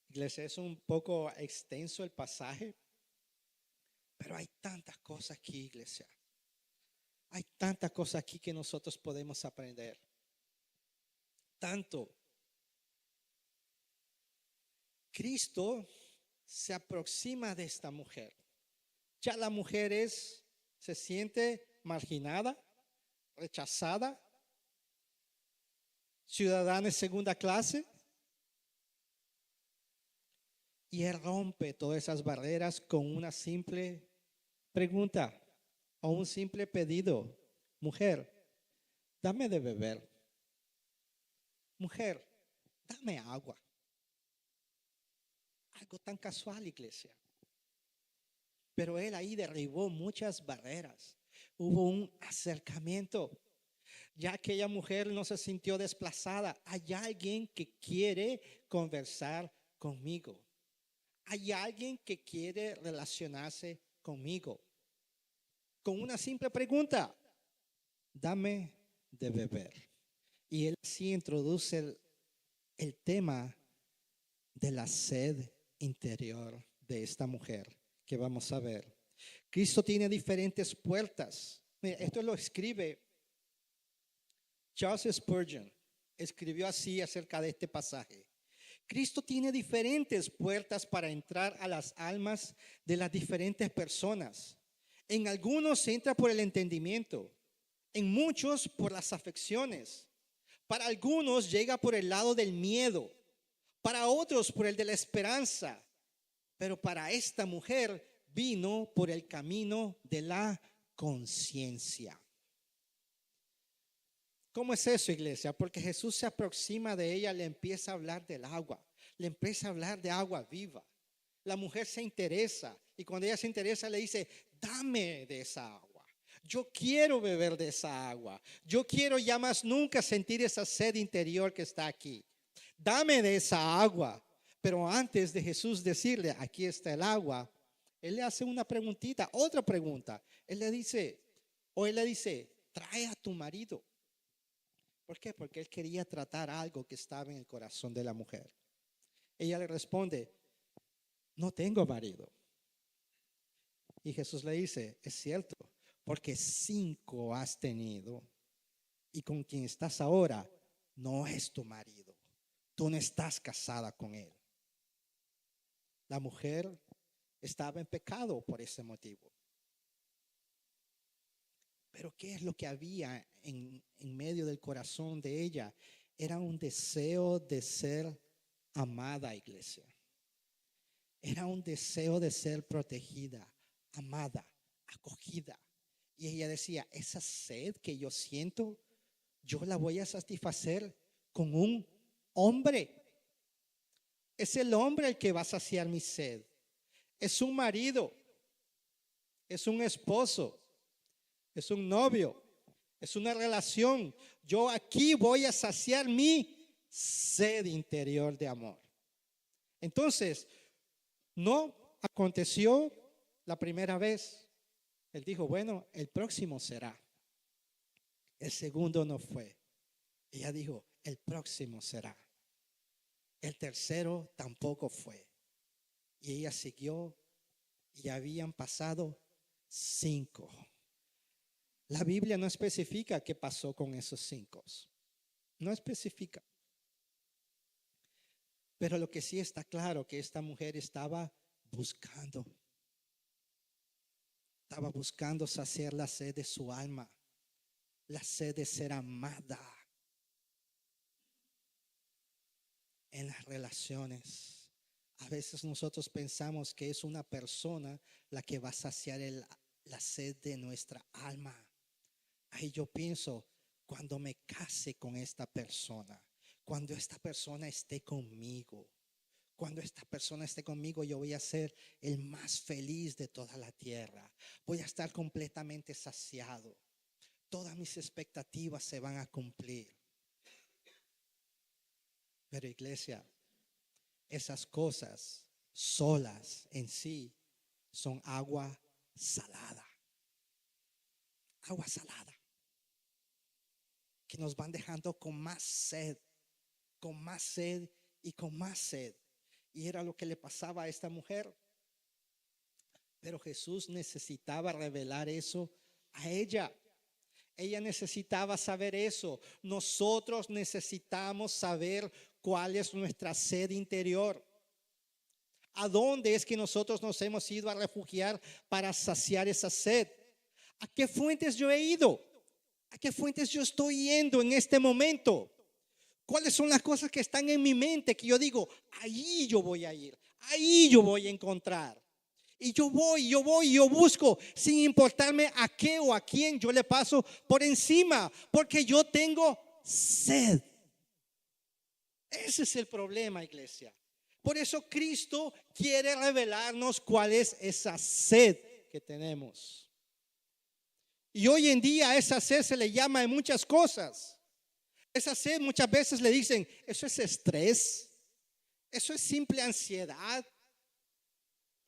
Iglesia, es un poco extenso el pasaje, pero hay tantas cosas aquí, iglesia. Hay tantas cosas aquí que nosotros podemos aprender. Tanto. Cristo se aproxima de esta mujer. Ya la mujer se siente marginada, rechazada, ciudadana de segunda clase. Y Él rompe todas esas barreras con una simple pregunta o un simple pedido: mujer, dame de beber. Mujer, dame agua. Algo tan casual, iglesia. Pero Él ahí derribó muchas barreras. Hubo un acercamiento. Ya aquella mujer no se sintió desplazada. Hay alguien que quiere conversar conmigo. Hay alguien que quiere relacionarse conmigo. Con una simple pregunta: dame de beber. Y él sí introduce el tema de la sed interior de esta mujer que vamos a ver. Cristo tiene diferentes puertas. Mira, esto lo escribe Charles Spurgeon. Escribió así acerca de este pasaje. Cristo tiene diferentes puertas para entrar a las almas de las diferentes personas. En algunos entra por el entendimiento, en muchos por las afecciones. Para algunos llega por el lado del miedo, para otros por el de la esperanza, pero para esta mujer vino por el camino de la conciencia. ¿Cómo es eso, iglesia? Porque Jesús se aproxima de ella, le empieza a hablar del agua, le empieza a hablar de agua viva. La mujer se interesa y cuando ella se interesa le dice, dame de esa agua. Yo quiero beber de esa agua. Yo quiero ya más nunca sentir esa sed interior que está aquí. Dame de esa agua. Pero antes de Jesús decirle, aquí está el agua, él le hace una preguntita, otra pregunta. Él le dice, trae a tu marido. ¿Por qué? Porque él quería tratar algo que estaba en el corazón de la mujer. Ella le responde, no tengo marido. Y Jesús le dice, es cierto, porque 5 has tenido y con quien estás ahora no es tu marido. Tú no estás casada con él. La mujer estaba en pecado por ese motivo. Pero ¿qué es lo que había en medio del corazón de ella? Era un deseo de ser amada, iglesia. Era un deseo de ser protegida, amada, acogida. Y ella decía, esa sed que yo siento, yo la voy a satisfacer con un hombre. Es el hombre el que va a saciar mi sed. Es un marido, es un esposo, es un novio, es una relación. Yo aquí voy a saciar mi sed interior de amor. Entonces, no aconteció la primera vez. Él dijo, bueno, el próximo será. El segundo no fue. Ella dijo, el próximo será. El tercero tampoco fue. Y ella siguió y habían pasado 5. La Biblia no especifica qué pasó con esos 5. No especifica. Pero lo que sí está claro que esta mujer estaba buscando. Estaba buscando saciar la sed de su alma. La sed de ser amada. En las relaciones. A veces nosotros pensamos que es una persona la que va a saciar la sed de nuestra alma. Ahí yo pienso, cuando me case con esta persona, cuando esta persona esté conmigo, cuando esta persona esté conmigo, yo voy a ser el más feliz de toda la tierra. Voy a estar completamente saciado. Todas mis expectativas se van a cumplir. Pero iglesia, esas cosas solas en sí son agua salada. Agua salada. Que nos van dejando con más sed y con más sed. Y era lo que le pasaba a esta mujer. Pero Jesús necesitaba revelar eso a ella. Ella necesitaba saber eso. Nosotros necesitamos saber cuál es nuestra sed interior. ¿A dónde es que nosotros nos hemos ido a refugiar para saciar esa sed? ¿A qué fuentes yo he ido? ¿A qué fuentes yo estoy yendo en este momento? ¿Cuáles son las cosas que están en mi mente que yo digo, ahí yo voy a ir, ahí yo voy a encontrar? Y yo busco sin importarme a qué o a quién yo le paso por encima, porque yo tengo sed. Ese es el problema, iglesia. Por eso Cristo quiere revelarnos cuál es esa sed que tenemos. Y hoy en día a esa sed se le llama de muchas cosas. Esa sed muchas veces le dicen, eso es estrés, eso es simple ansiedad,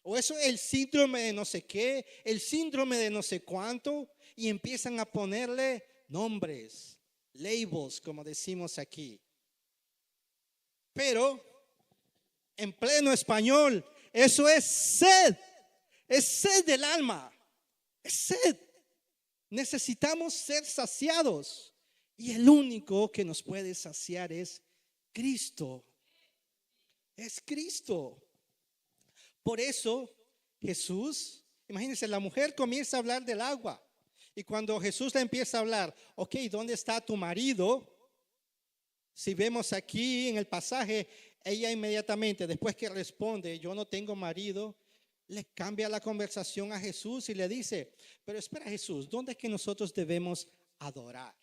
o eso es el síndrome de no sé qué, el síndrome de no sé cuánto, y empiezan a ponerle nombres. labels, como decimos aquí. Pero en pleno español, eso es sed del alma, es sed. Necesitamos ser saciados y el único que nos puede saciar es Cristo. Es Cristo. Por eso Jesús, imagínense, la mujer comienza a hablar del agua. Y cuando Jesús le empieza a hablar, ok, ¿dónde está tu marido? Si vemos aquí en el pasaje, ella inmediatamente, después que responde, yo no tengo marido, le cambia la conversación a Jesús y le dice, pero espera Jesús, ¿dónde es que nosotros debemos adorar?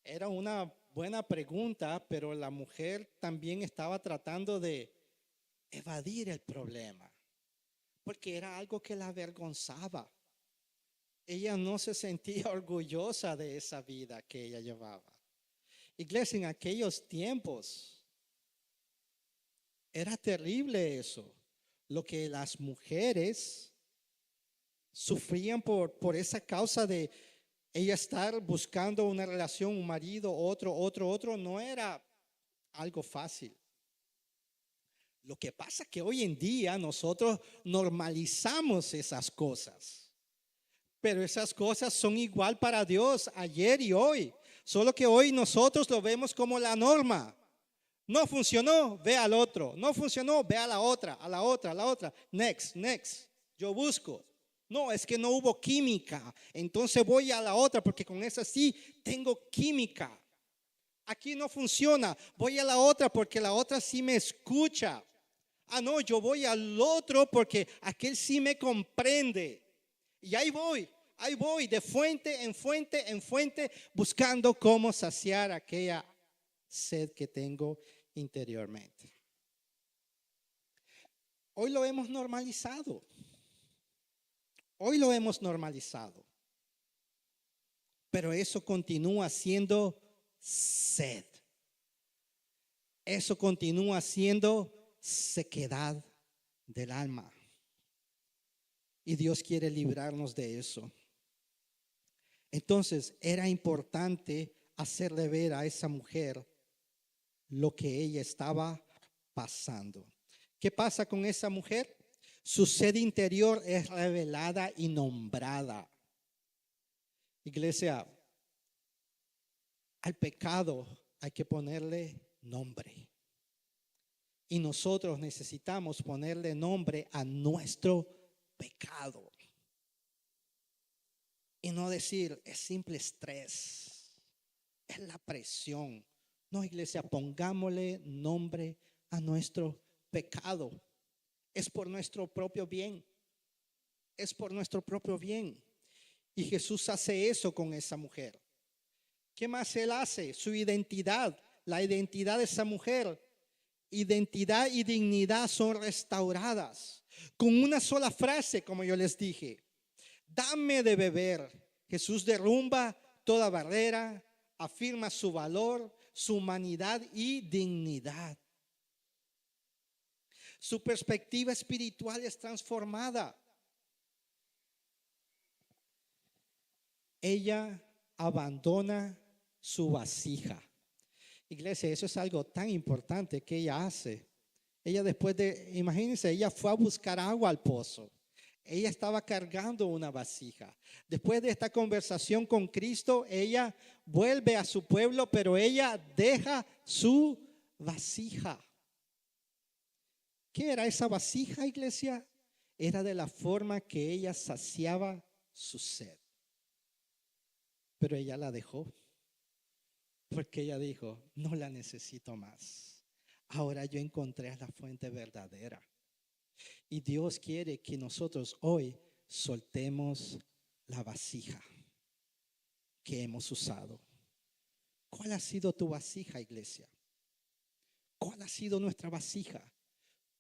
Era una buena pregunta, pero la mujer también estaba tratando de evadir el problema, porque era algo que la avergonzaba. Ella no se sentía orgullosa de esa vida que ella llevaba. Iglesia, en aquellos tiempos era terrible eso, lo que las mujeres sufrían por esa causa de ella estar buscando una relación, un marido, otro, no era algo fácil. Lo que pasa es que hoy en día nosotros normalizamos esas cosas, pero esas cosas son igual para Dios ayer y hoy, solo que hoy nosotros lo vemos como la norma. No funcionó, ve al otro. No funcionó, ve a la otra, a la otra, a la otra. Next. Yo busco. No, es que no hubo química. Entonces voy a la otra porque con esa sí tengo química. Aquí no funciona. Voy a la otra porque la otra sí me escucha. Ah, no, yo voy al otro porque aquel sí me comprende. Y ahí voy de fuente en fuente, buscando cómo saciar aquella sed que tengo interiormente. Hoy lo hemos normalizado. Pero eso continúa siendo sed. Eso continúa siendo sequedad del alma. Y Dios quiere librarnos de eso. Entonces era importante hacerle ver a esa mujer lo que ella estaba pasando. ¿Qué pasa con esa mujer? Su sed interior es revelada y nombrada. Iglesia, al pecado hay que ponerle nombre. Y nosotros necesitamos ponerle nombre a nuestro pecado. Y no decir, es simple estrés, es la presión. No, iglesia, pongámosle nombre a nuestro pecado. Es por nuestro propio bien. Es por nuestro propio bien. Y Jesús hace eso con esa mujer. ¿Qué más Él hace? Su identidad, la identidad de esa mujer. Identidad y dignidad son restauradas. Con una sola frase, como yo les dije. Dame de beber. Jesús derrumba toda barrera, afirma su valor, su humanidad y dignidad. Su perspectiva espiritual es transformada. Ella abandona su vasija. Iglesia, eso es algo tan importante que ella hace. Ella después de, imagínense, ella fue a buscar agua al pozo. Ella estaba cargando una vasija. Después de esta conversación con Cristo, ella vuelve a su pueblo, pero ella deja su vasija. ¿Qué era esa vasija, iglesia? Era de la forma que ella saciaba su sed. Pero ella la dejó. Porque ella dijo, no la necesito más. Ahora yo encontré la fuente verdadera. Y Dios quiere que nosotros hoy soltemos la vasija que hemos usado. ¿Cuál ha sido tu vasija, iglesia? ¿Cuál ha sido nuestra vasija?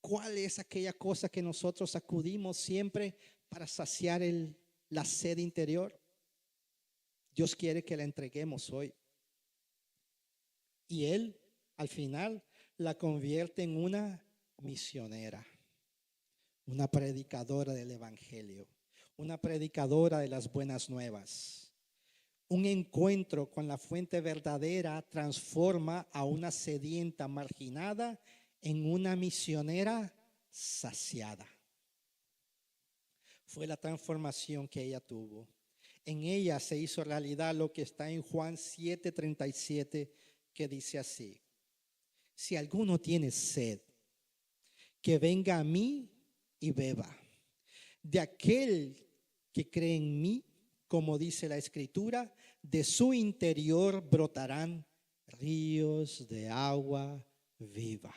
¿Cuál es aquella cosa que nosotros acudimos siempre para saciar la sed interior? Dios quiere que la entreguemos hoy. Y Él, al final, la convierte en una misionera. Una predicadora del evangelio, una predicadora de las buenas nuevas, Un encuentro con la fuente verdadera transforma a una sedienta marginada en una misionera saciada. Fue la transformación que ella tuvo. En ella se hizo realidad lo que está en Juan 7:37, que dice así: si alguno tiene sed, que venga a mí y beba. De aquel que cree en mí, como dice la Escritura, de su interior brotarán ríos de agua viva.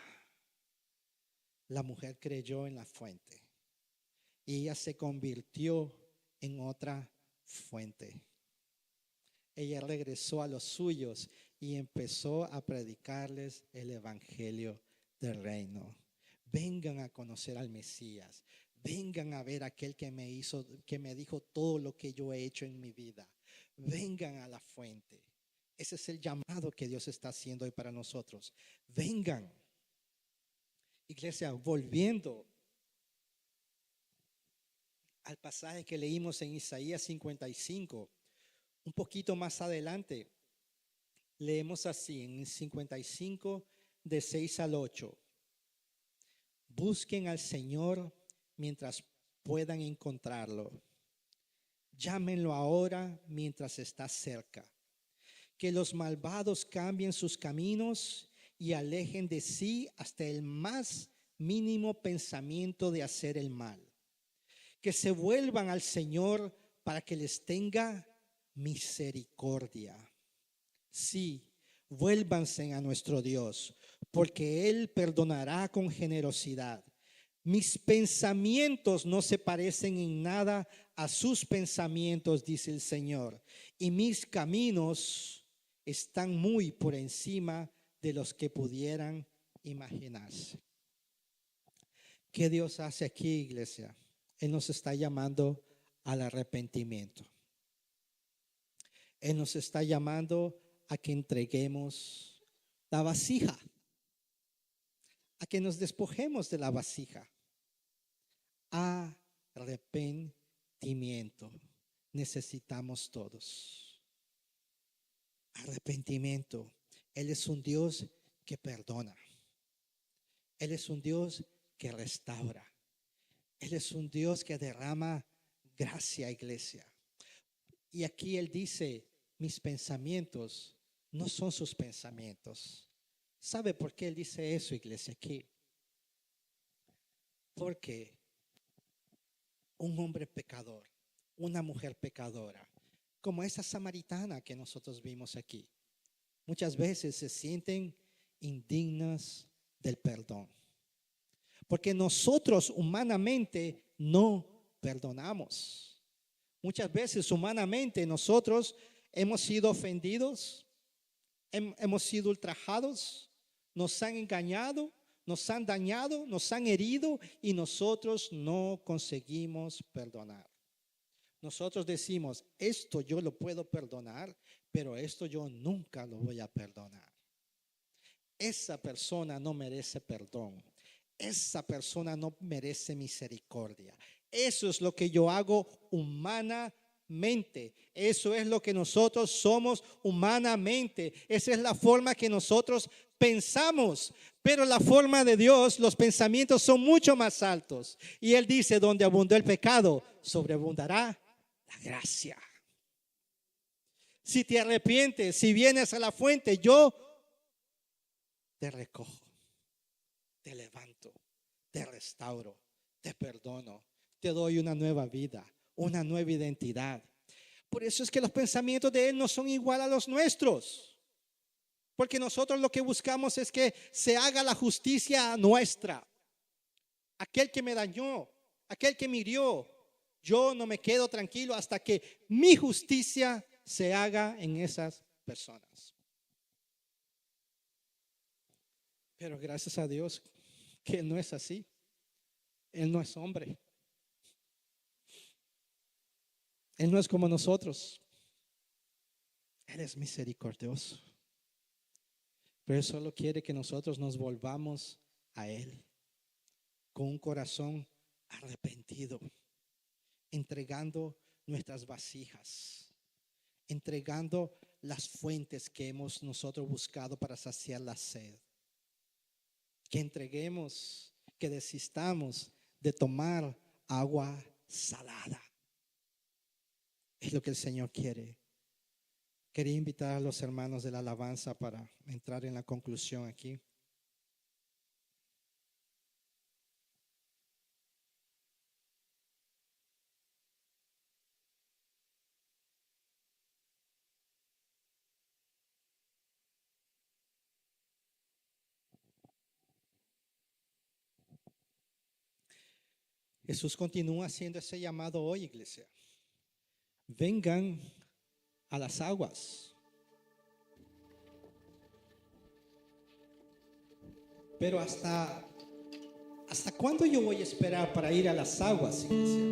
La mujer creyó en la fuente y ella se convirtió en otra fuente. Ella regresó a los suyos y empezó a predicarles el evangelio del reino. Vengan a conocer al Mesías. Vengan a ver a aquel que me dijo todo lo que yo he hecho en mi vida. Vengan a la fuente. Ese es el llamado que Dios está haciendo hoy para nosotros. Vengan. Iglesia, volviendo al pasaje que leímos en Isaías 55, un poquito más adelante, leemos así en 55, de 6 al 8. Busquen al Señor mientras puedan encontrarlo. Llámenlo ahora mientras está cerca. Que los malvados cambien sus caminos y alejen de sí hasta el más mínimo pensamiento de hacer el mal. Que se vuelvan al Señor para que les tenga misericordia. Sí, vuélvanse a nuestro Dios, porque Él perdonará con generosidad. Mis pensamientos no se parecen en nada a sus pensamientos, dice el Señor, y mis caminos están muy por encima de los que pudieran imaginarse. ¿Qué Dios hace aquí, iglesia? Él nos está llamando al arrepentimiento. Él nos está llamando a que entreguemos la vasija, a que nos despojemos de la vasija. Arrepentimiento necesitamos todos. Arrepentimiento. Él es un Dios que perdona. Él es un Dios que restaura. Él es un Dios que derrama gracia, iglesia. Y aquí Él dice, mis pensamientos no son sus pensamientos. ¿Sabe por qué Él dice eso, iglesia? Aquí. Porque un hombre pecador, una mujer pecadora, como esa samaritana que nosotros vimos aquí, muchas veces se sienten indignas del perdón. Porque nosotros humanamente no perdonamos. Muchas veces humanamente nosotros hemos sido ofendidos, hemos sido ultrajados, nos han engañado, nos han dañado, nos han herido y nosotros no conseguimos perdonar. Nosotros decimos, esto yo lo puedo perdonar, pero esto yo nunca lo voy a perdonar. Esa persona no merece perdón. Esa persona no merece misericordia. Eso es lo que yo hago humanamente. Eso es lo que nosotros somos humanamente. Esa es la forma que nosotros pensamos. Pero la forma de Dios, los pensamientos son mucho más altos. Y Él dice, donde abundó el pecado, sobreabundará la gracia. Si te arrepientes, si vienes a la fuente, yo te recojo, te levanto, te restauro, te perdono, te doy una nueva vida, una nueva identidad. Por eso es que los pensamientos de Él no son igual a los nuestros. Porque nosotros lo que buscamos es que se haga la justicia nuestra. Aquel que me dañó, aquel que me hirió, yo no me quedo tranquilo hasta que mi justicia se haga en esas personas. Pero gracias a Dios que Él no es así. Él no es hombre. Él no es como nosotros. Él es misericordioso. Pero Él solo quiere que nosotros nos volvamos a Él con un corazón arrepentido, entregando nuestras vasijas, entregando las fuentes que hemos nosotros buscado para saciar la sed. Que entreguemos, que desistamos de tomar agua salada. Es lo que el Señor quiere. Quería invitar a los hermanos de la alabanza para entrar en la conclusión aquí. Jesús continúa haciendo ese llamado hoy, iglesia. Vengan a las aguas. Pero ¿hasta cuándo yo voy a esperar para ir a las aguas, iglesia?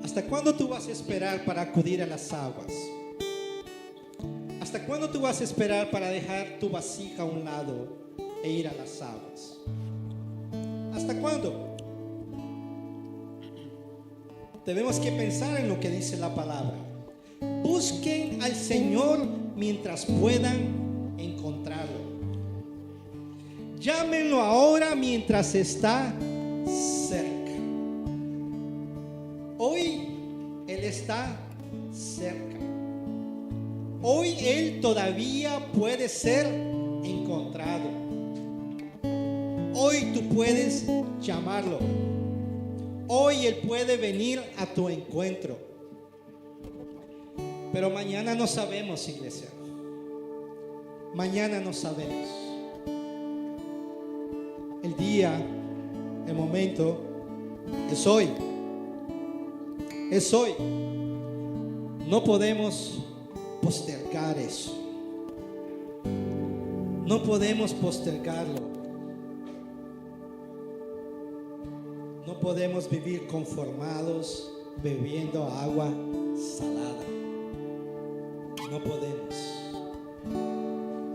¿Hasta cuándo tú vas a esperar para acudir a las aguas? ¿Hasta cuándo tú vas a esperar para dejar tu vasija a un lado e ir a las aguas? ¿Hasta cuándo? Tenemos que pensar en lo que dice la palabra. Busquen al Señor mientras puedan encontrarlo. Llámenlo ahora mientras está cerca. Hoy Él está cerca. Hoy Él todavía puede ser encontrado. Hoy tú puedes llamarlo. Hoy Él puede venir a tu encuentro. Pero mañana no sabemos, iglesia. Mañana no sabemos. El día, el momento, es hoy. Es hoy. No podemos postergar eso. No podemos postergarlo. No podemos vivir conformados bebiendo agua salada. No podemos.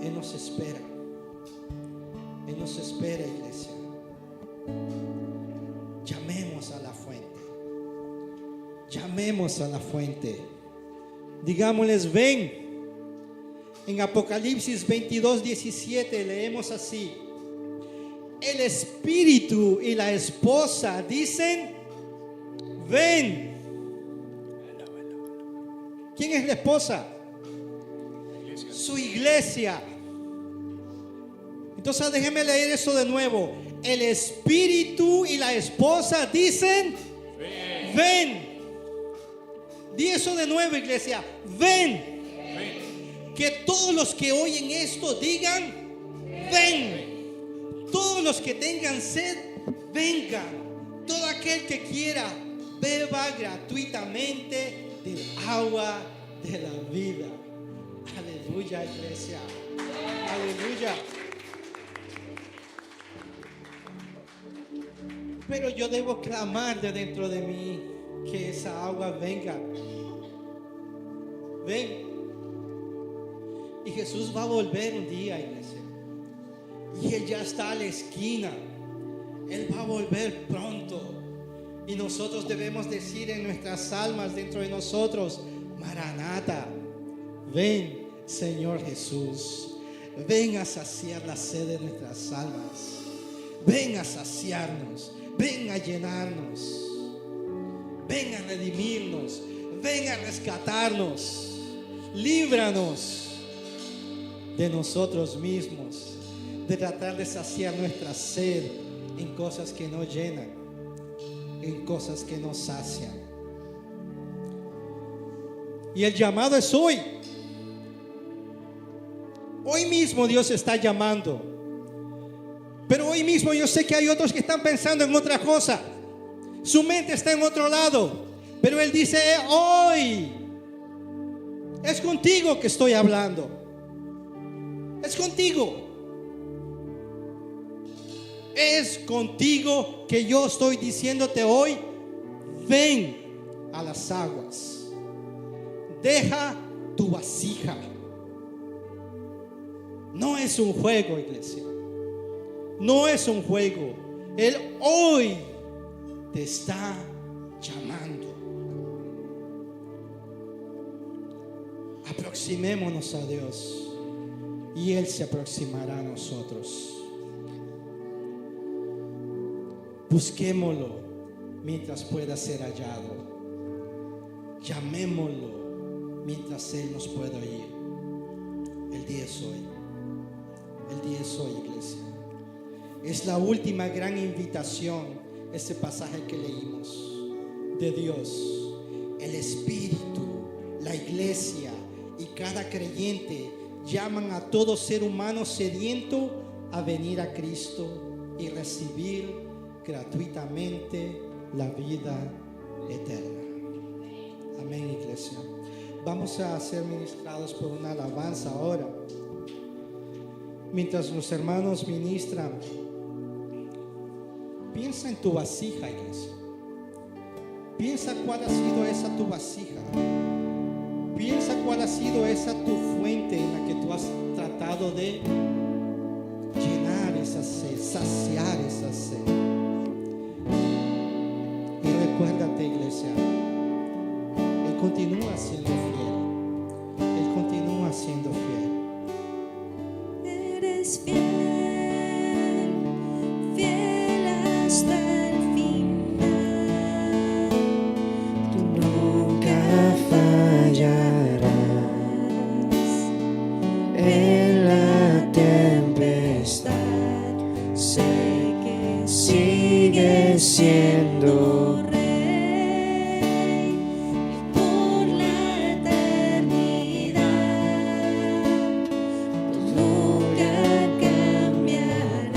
Él nos espera. Él nos espera, iglesia. Llamemos a la fuente. Llamemos a la fuente. Digámosles, ven. En Apocalipsis 22:17 leemos así. El espíritu y la esposa dicen, ven. ¿Quién es la esposa? Su iglesia. Entonces déjenme leer eso de nuevo. El espíritu y la esposa dicen, ven. Ven. Di eso de nuevo, iglesia. Ven. Ven. Que todos los que oyen esto digan, ven. Todos los que tengan sed, vengan. Todo aquel que quiera, beba gratuitamente del agua de la vida. Aleluya, iglesia. Aleluya. Pero yo debo clamar de dentro de mí que esa agua venga. Ven. Y Jesús va a volver un día, iglesia. Y Él ya está a la esquina. Él va a volver pronto. Y nosotros debemos decir en nuestras almas, dentro de nosotros, Maranata, ven, Señor Jesús. Ven a saciar la sed de nuestras almas. Ven a saciarnos. Ven a llenarnos. Ven a redimirnos. Ven a rescatarnos. Líbranos de nosotros mismos, de tratar de saciar nuestra sed en cosas que no llenan, en cosas que no sacian. Y el llamado es hoy. Hoy mismo Dios está llamando. Pero hoy mismo yo sé que hay otros que están pensando en otra cosa. Su mente está en otro lado. Pero Él dice, hoy es contigo que estoy hablando. Es contigo. Es contigo que yo estoy diciéndote hoy, ven a las aguas. Deja tu vasija. No es un juego, iglesia. No es un juego. Él hoy te está llamando. Aproximémonos a Dios y Él se aproximará a nosotros. Busquémoslo mientras pueda ser hallado. Llamémoslo mientras Él nos pueda oír. El día es hoy. El día es hoy, iglesia. Es la última gran invitación, ese pasaje que leímos, de Dios. El Espíritu, la iglesia y cada creyente llaman a todo ser humano sediento a venir a Cristo y recibir gratuitamente la vida eterna. Amén, iglesia. Vamos a ser ministrados por una alabanza ahora. Mientras los hermanos ministran, piensa en tu vasija, iglesia. Piensa cuál ha sido esa tu vasija. Piensa cuál ha sido esa tu fuente en la que tú has tratado de llenar esa sed, saciar esa sed. Y recuérdate, iglesia, Él continúa siendo fiel. Él continúa siendo fiel. Eres fiel, fiel hasta el final. Tú nunca fallarás. En la tempestad sé que sigues siendo rey y por la eternidad. Nunca cambiarás.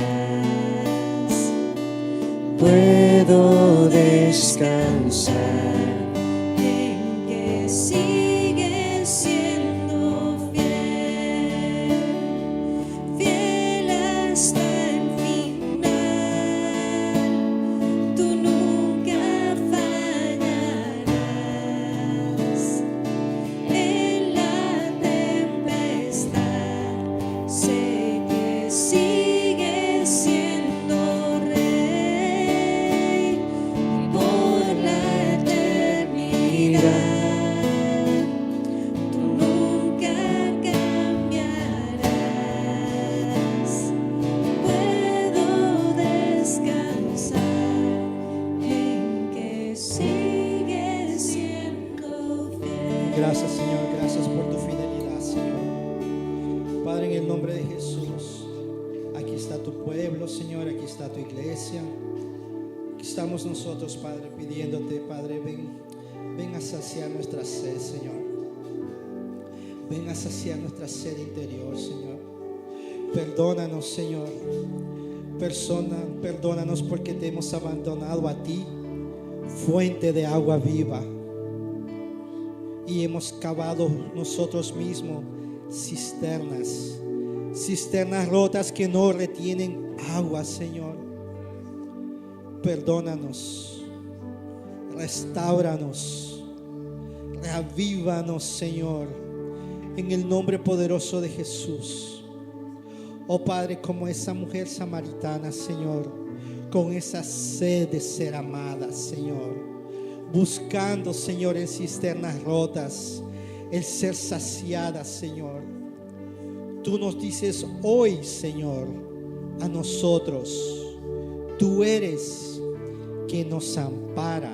Puedo descansar en que sigues siendo fiel, fiel hasta el final. Tú nunca fallarás. En la tempestad sé que sigues siendo rey por la eternidad. Tú nunca cambiarás. Puedo descansar en que sigues siendo fiel. Gracias, Señor. Gracias por tu fidelidad, Señor. Padre, en el nombre de Jesús, aquí está tu pueblo, Señor. Aquí está tu iglesia. Aquí estamos nosotros, Padre, pidiéndote, Padre, ven a saciar nuestra sed, Señor. Ven a saciar nuestra sed interior, Señor. Perdónanos, Señor. Perdónanos porque te hemos abandonado a ti, fuente de agua viva. Y hemos cavado nosotros mismos cisternas rotas que no retienen agua, Señor. Perdónanos, restáuranos, reavívanos, Señor, en el nombre poderoso de Jesús. Oh Padre, como esa mujer samaritana, Señor, con esa sed de ser amada, Señor, buscando, Señor, en cisternas rotas, el ser saciada, Señor. Tú nos dices hoy, Señor, a nosotros, tú eres quien nos ampara,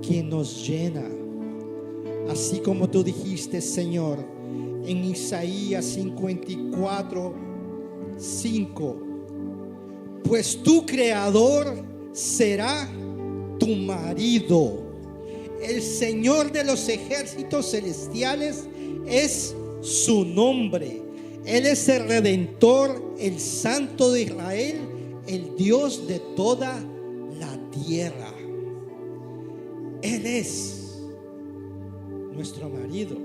quien nos llena. Así como tú dijiste, Señor, en Isaías 54:5, pues tu creador será tu marido. El Señor de los ejércitos celestiales es su nombre. Él es el Redentor, el Santo de Israel, el Dios de toda la tierra. Él es nuestro marido,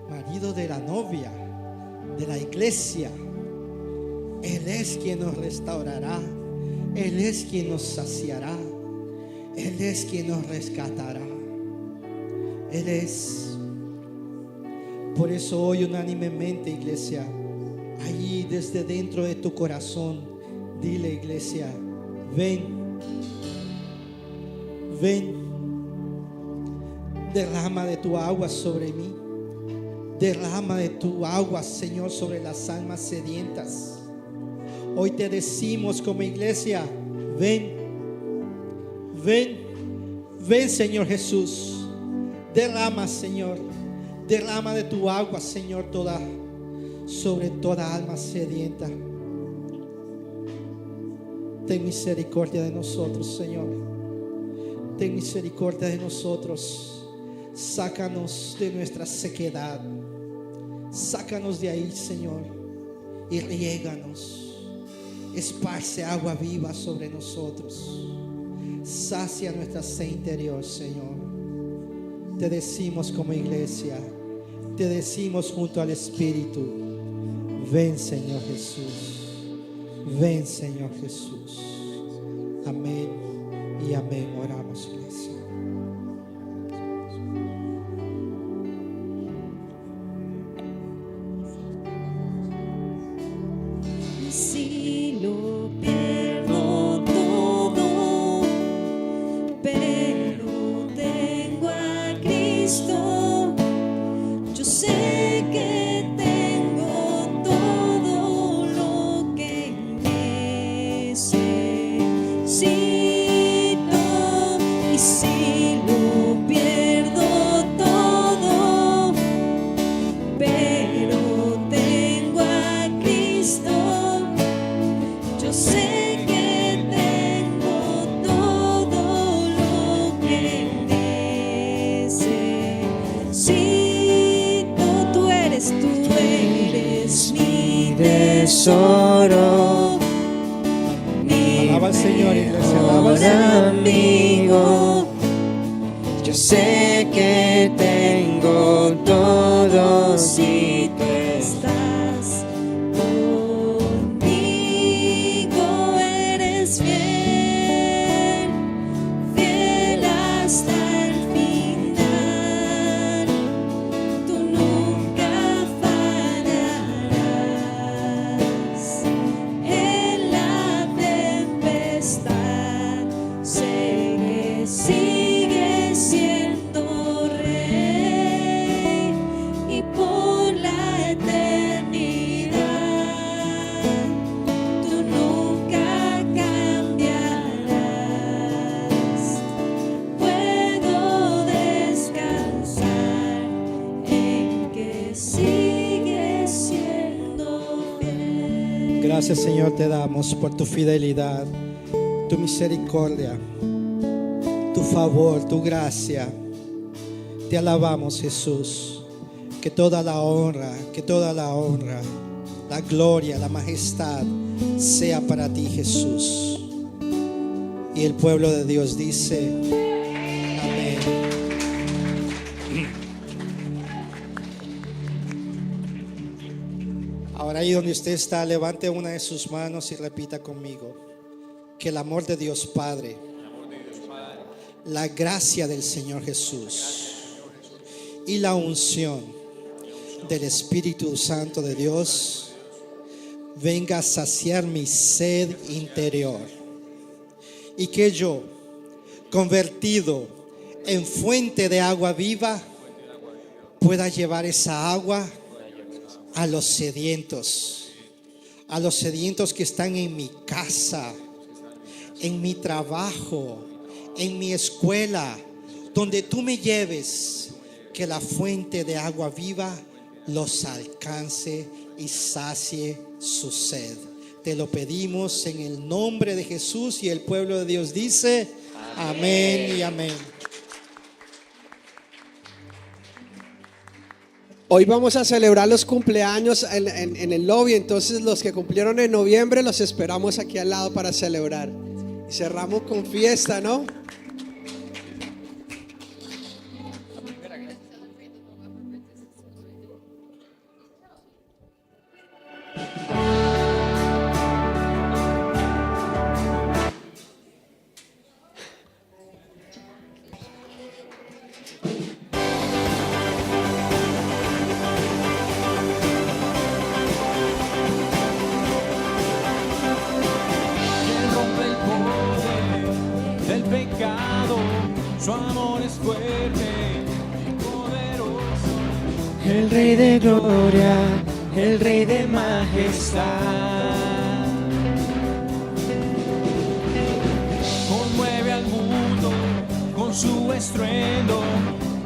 marido de la novia, de la iglesia. Él es quien nos restaurará. Él es quien nos saciará. Él es quien nos rescatará. Él es. Por eso hoy unánimemente, iglesia, allí desde dentro de tu corazón, dile, iglesia, ven, ven, Derrama de tu agua sobre mí. Derrama de tu agua, Señor, sobre las almas sedientas. Hoy te decimos como iglesia, ven, ven, ven, Señor Jesús. Derrama, Señor, derrama de tu agua, Señor, sobre toda alma sedienta. Ten misericordia de nosotros, Señor. Ten misericordia de nosotros. Sácanos de nuestra sequedad. Sácanos de ahí, Señor, y riéganos. Esparce agua viva sobre nosotros. Sacia nuestra sed interior, Señor. Te decimos como iglesia, te decimos junto al Espíritu, ven, Señor Jesús. Ven, Señor Jesús. Amén y amén. Oramos, iglesia. Si lo pierdo todo, pero tengo a Cristo, yo sé que tengo todo lo que necesito. Y si lo pierdo todo, pero tengo a Cristo, yo sé que tengo todo lo que necesito. Tú eres mi tesoro, mi Alaba al Señor, iglesia, alaba al mejor Señor. amigo. Yo sé que tengo todo si tú estás conmigo. Eres fiel, fiel hasta el final. Tú nunca fallarás. En la tempestad sé que sigues siendo rey, y por la eternidad tú nunca cambiarás. Puedo descansar en que sigues siendo fiel. Gracias, Señor, te damos por tu fidelidad, tu misericordia, tu favor, tu gracia. Te alabamos, Jesús. Que toda la honra, la gloria, la majestad sea para ti, Jesús. Y el pueblo de Dios dice, amén. Ahora ahí donde usted está, levante una de sus manos y repita conmigo. Que el amor de Dios Padre, la gracia del Señor Jesús y la unción del Espíritu Santo de Dios venga a saciar mi sed interior, y que yo, convertido en fuente de agua viva, pueda llevar esa agua a los sedientos que están en mi casa, en mi trabajo, en mi escuela, donde tú me lleves, que la fuente de agua viva los alcance y sacie su sed. Te lo pedimos en el nombre de Jesús, y el pueblo de Dios dice, amén y amén. Hoy vamos a celebrar los cumpleaños en el lobby, entonces los que cumplieron en noviembre los esperamos aquí al lado para celebrar. Y cerramos con fiesta, ¿no? Que rompe el poder del pecado. el Rey de gloria, el Rey de majestad. Conmueve al mundo con su estruendo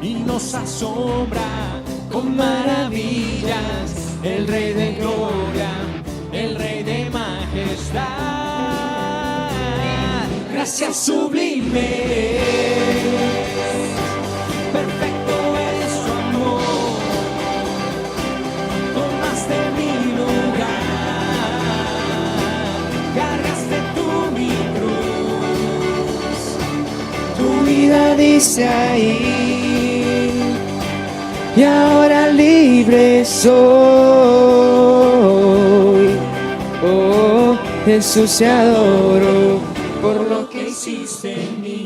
y nos asombra con maravillas. El Rey de gloria, el Rey de majestad. Gracias sublime, perfecto es su amor. Tomaste mi lugar, cargaste tú mi cruz. Tu vida dice ahí, y ahora libre soy. Oh, Jesús, te adoro por lo que hiciste en mí.